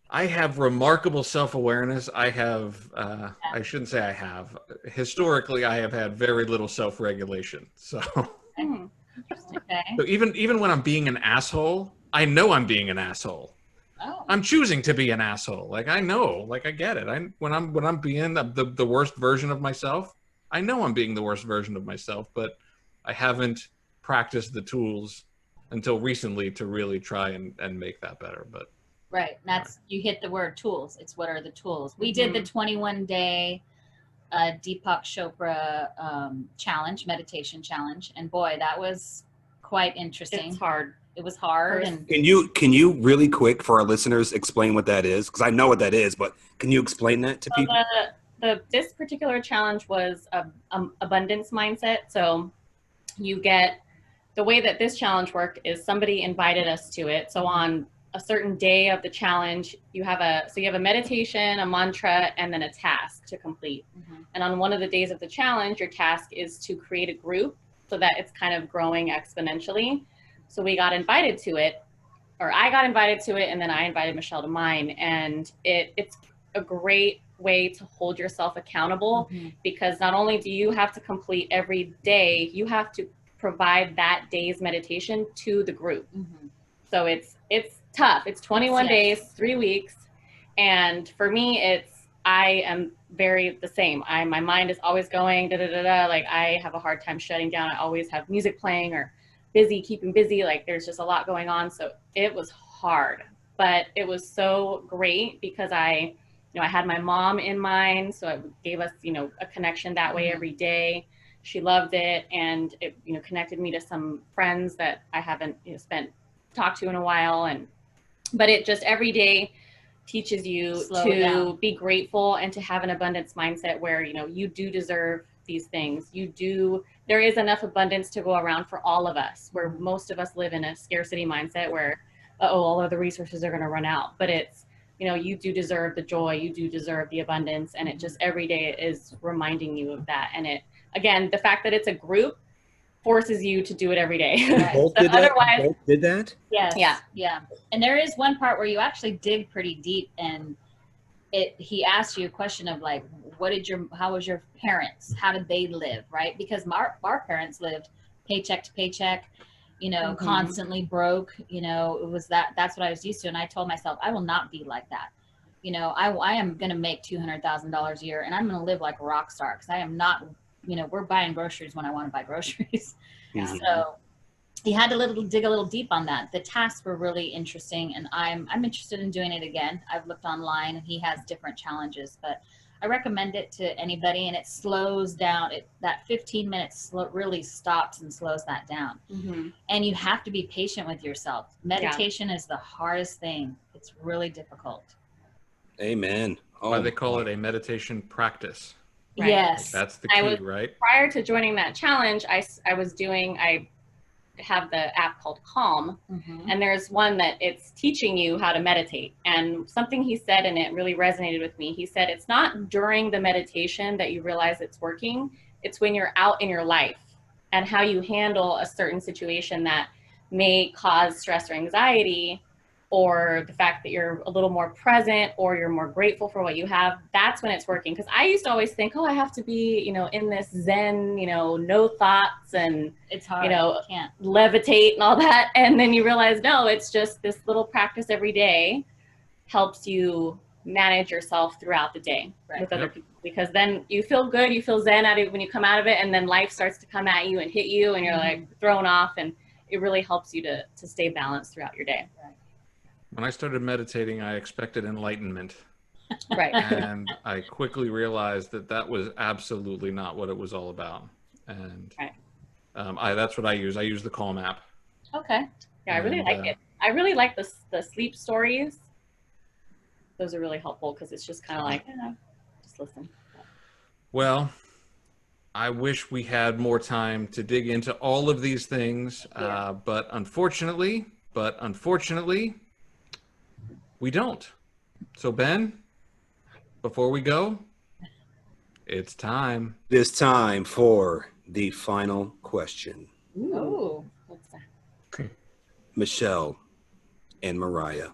Speaker 1: I have remarkable self-awareness. I have, I shouldn't say I have. Historically, I have had very little self-regulation. So.
Speaker 4: Okay.
Speaker 1: So even when I'm being an asshole, I know I'm being an asshole.
Speaker 4: Oh.
Speaker 1: I'm choosing to be an asshole. Like I know, like I get it. When I'm being the worst version of myself, I know I'm being the worst version of myself, but I haven't practiced the tools until recently to really try and make that better. But
Speaker 4: Right. That's, you hit the word tools. It's what are the tools. We did the 21-day Deepak Chopra challenge, meditation challenge. And boy, that was quite interesting.
Speaker 5: It's hard.
Speaker 4: It was hard. And
Speaker 2: Can you really quick for our listeners explain what that is? Because I know what that is, but can you explain that to people?
Speaker 5: This particular challenge was abundance mindset. So you get, the way that this challenge worked is somebody invited us to it. So on a certain day of the challenge, you have a meditation, a mantra, and then a task to complete. And on one of the days of the challenge, your task is to create a group so that it's kind of growing exponentially. So we got invited to it, or I got invited to it, and then I invited Michelle to mine. And it's a great way to hold yourself accountable, because not only do you have to complete every day, you have to provide that day's meditation to the group. So it's tough. It's 21 days, 3 weeks. And for me, I am very the same. My mind is always going, like I have a hard time shutting down. I always have music playing or keeping busy. Like there's just a lot going on. So it was hard, but it was so great because I had my mom in mind. So it gave us, a connection that way every day. She loved it. And it, connected me to some friends that I haven't talked to in a while. But it just every day teaches you to be grateful and to have an abundance mindset where, you do deserve these things. There is enough abundance to go around for all of us, where most of us live in a scarcity mindset where, all of the resources are going to run out. But it's, you do deserve the joy, you do deserve the abundance. And it just every day is reminding you of that. And it, again, the fact that it's a group forces you to do it every day.
Speaker 2: Both did that?
Speaker 4: Yes.
Speaker 5: Yeah.
Speaker 4: Yeah. And there is one part where you actually dig pretty deep, and he asked you a question of like, how was your parents? How did they live? Right. Because our parents lived paycheck to paycheck, constantly broke, that's what I was used to. And I told myself, I will not be like that. I am going to make $200,000 a year and I'm going to live like a rock star. Cause I am not, we're buying groceries when I want to buy groceries.
Speaker 2: Yeah.
Speaker 4: So he had to dig a little deep on that. The tasks were really interesting, and I'm interested in doing it again. I've looked online, and he has different challenges, but I recommend it to anybody, and it slows down. That 15 minutes really stops and slows that down.
Speaker 5: Mm-hmm.
Speaker 4: And you have to be patient with yourself. Meditation is the hardest thing. It's really difficult.
Speaker 2: Amen.
Speaker 1: Why they call it a meditation practice.
Speaker 5: Right.
Speaker 4: Yes.
Speaker 1: That's the key, right?
Speaker 5: Prior to joining that challenge, I have the app called Calm, and there's one that it's teaching you how to meditate. And something he said, and it really resonated with me. He said, it's not during the meditation that you realize it's working. It's when you're out in your life and how you handle a certain situation that may cause stress or anxiety, or the fact that you're a little more present or you're more grateful for what you have. That's when it's working. Because I used to always think, I have to be, in this Zen, no thoughts, and
Speaker 4: it's hard.
Speaker 5: Can't levitate and all that. And then you realize, no, it's just this little practice every day helps you manage yourself throughout the day with other people. Because then you feel good, you feel Zen at it when you come out of it, and then life starts to come at you and hit you, and you're like thrown off, and it really helps you to stay balanced throughout your day.
Speaker 4: Right.
Speaker 1: When I started meditating, I expected enlightenment.
Speaker 5: Right.
Speaker 1: And I quickly realized that was absolutely not what it was all about. And that's what I use. I use the Calm app.
Speaker 4: Okay.
Speaker 5: Yeah, I really like it. I really like the sleep stories. Those are really helpful because it's just kind of like, just listen.
Speaker 1: Well, I wish we had more time to dig into all of these things, but unfortunately, we don't. So Ben, before we go, it's time.
Speaker 2: It is time for the final question.
Speaker 4: Ooh.
Speaker 5: What's that?
Speaker 2: Michelle and Mariah,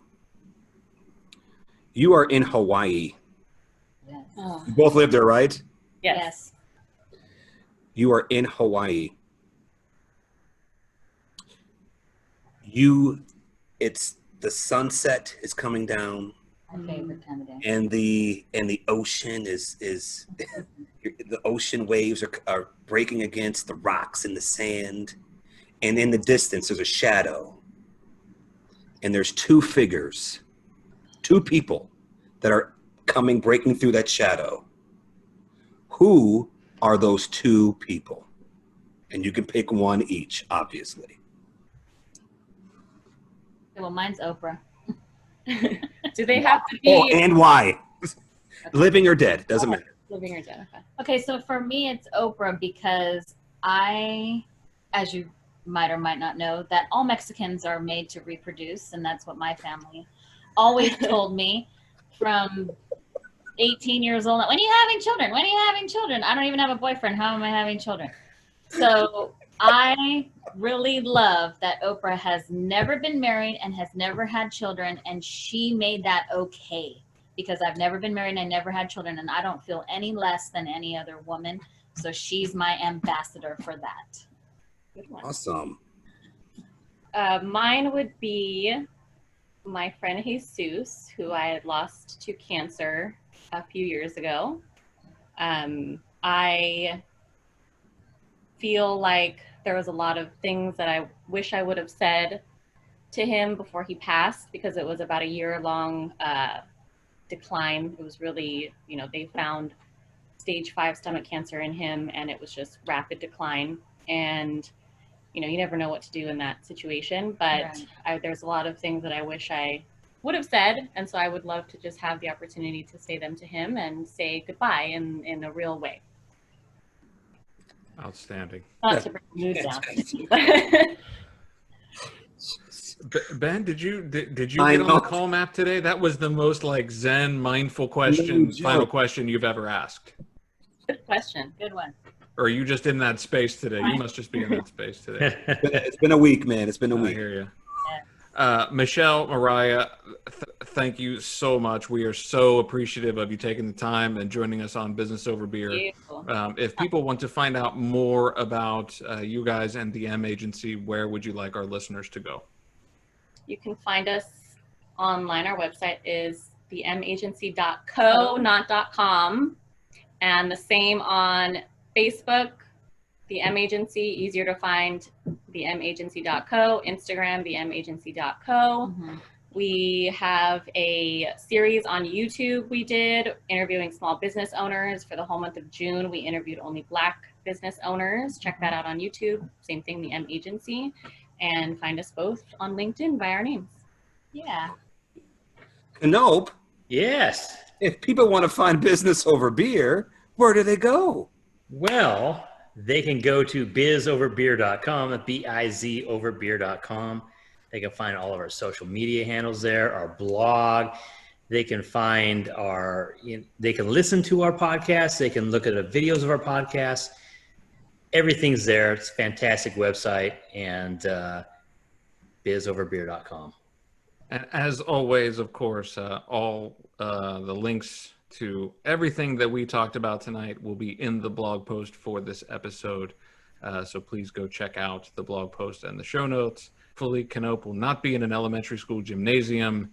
Speaker 2: you are in Hawaii.
Speaker 4: Yes.
Speaker 5: Oh.
Speaker 2: You both live there, right?
Speaker 5: Yes.
Speaker 2: You are in Hawaii. It's the sunset is coming down.
Speaker 4: My favorite time of day.
Speaker 2: And the ocean is the ocean waves are breaking against the rocks and the sand, and in the distance there's a shadow, and there's two people that are breaking through that shadow. Who are those two people? And you can pick one each, obviously.
Speaker 4: Well, mine's Oprah.
Speaker 5: Do they have to be
Speaker 2: and why? Living or dead, doesn't matter.
Speaker 5: living or dead?
Speaker 4: Okay, so for me, it's Oprah because as you might or might not know, that all Mexicans are made to reproduce, and that's what my family always told me from 18 years old. When are you having children? When are you having children? I don't even have a boyfriend. How am I having children? So I really love that Oprah has never been married and has never had children, and she made that okay, because I've never been married and I never had children, and I don't feel any less than any other woman. So she's my ambassador for that.
Speaker 5: Good one.
Speaker 2: Awesome.
Speaker 5: Mine would be my friend Jesus, who I had lost to cancer a few years ago. I feel like there was a lot of things that I wish I would have said to him before he passed, because it was about a year-long decline. It was really, they found stage 5 stomach cancer in him, and it was just rapid decline. And, you never know what to do in that situation, but there's a lot of things that I wish I would have said. And so I would love to just have the opportunity to say them to him and say goodbye in a real way.
Speaker 1: Outstanding.
Speaker 5: Not to bring the mood down.
Speaker 1: Ben, did you get on the call map today? That was the most Zen mindful final question you've ever asked.
Speaker 5: Good question.
Speaker 4: Good one.
Speaker 1: Or are you just in that space today? You must just be in that space today.
Speaker 2: It's been a week, man. It's been a week.
Speaker 1: I hear you. Michelle, Mariah, thank you so much. We are so appreciative of you taking the time and joining us on Business Over Beer. If people want to find out more about you guys and the M Agency, where would you like our listeners to go?
Speaker 5: You can find us online. Our website is themagency.co, not .com. And the same on Facebook, the M Agency, easier to find, themagency.co, Instagram, themagency.co. We have a series on YouTube we did interviewing small business owners. For the whole month of June, we interviewed only Black business owners. Check that out on YouTube. Same thing, the M Agency. And find us both on LinkedIn by our names.
Speaker 4: Yeah.
Speaker 2: Canope,
Speaker 3: Yes.
Speaker 2: if people want to find Business Over Beer, where do they go?
Speaker 3: Well, they can go to bizoverbeer.com, that's BIZoverbeer.com. They can find all of our social media handles there, our blog. They can find they can listen to our podcast. They can look at the videos of our podcast. Everything's there. It's a fantastic website, and bizoverbeer.com.
Speaker 1: And as always, of course, all the links to everything that we talked about tonight will be in the blog post for this episode. So please go check out the blog post and the show notes. Hopefully, Canope will not be in an elementary school gymnasium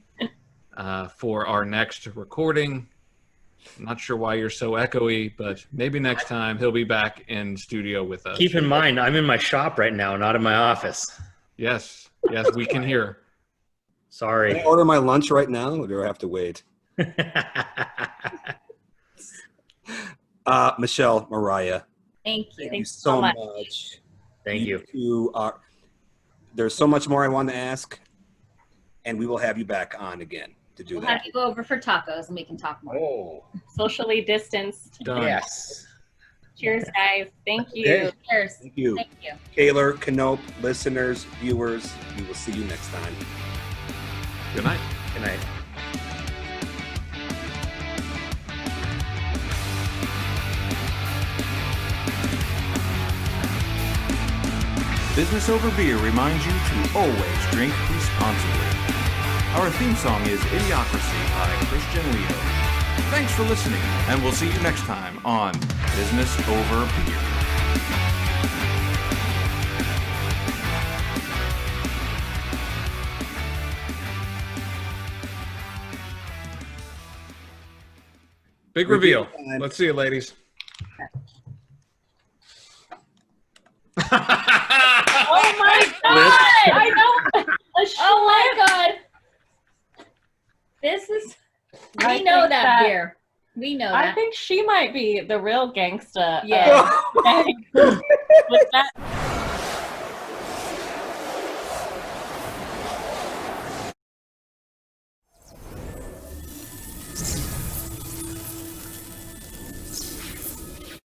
Speaker 1: for our next recording. I'm not sure why you're so echoey, but maybe next time he'll be back in studio with us.
Speaker 3: Keep in mind, I'm in my shop right now, not in my office.
Speaker 1: Yes, we can hear.
Speaker 3: Sorry.
Speaker 2: Can I order my lunch right now, or do I have to wait? Michelle Mariah,
Speaker 4: Thank you.
Speaker 2: thank you so much.
Speaker 3: Thank you.
Speaker 2: There's so much more I want to ask, and we will have you back on again to do
Speaker 4: We'll
Speaker 2: that.
Speaker 4: have you go over for tacos and we can talk more.
Speaker 3: Oh,
Speaker 5: Socially distanced.
Speaker 1: Done.
Speaker 3: yes.
Speaker 5: Cheers, guys. Thank you.
Speaker 2: Okay.
Speaker 4: Cheers.
Speaker 2: Thank you.
Speaker 4: Thank you.
Speaker 2: Kaylor, Canope, listeners, viewers, we will see you next time.
Speaker 1: Good night.
Speaker 3: Good night.
Speaker 6: Business Over Beer reminds you to always drink responsibly. Our theme song is Idiocracy by Christian Leo. Thanks for listening, and we'll see you next time on Business Over Beer.
Speaker 1: Big reveal.
Speaker 2: time.
Speaker 1: Let's see it, ladies.
Speaker 5: Oh my God! I know.
Speaker 4: Oh my God. This is, we know that beer. We know
Speaker 5: I
Speaker 4: that.
Speaker 5: think she might be the real gangsta.
Speaker 4: Yeah.
Speaker 5: With that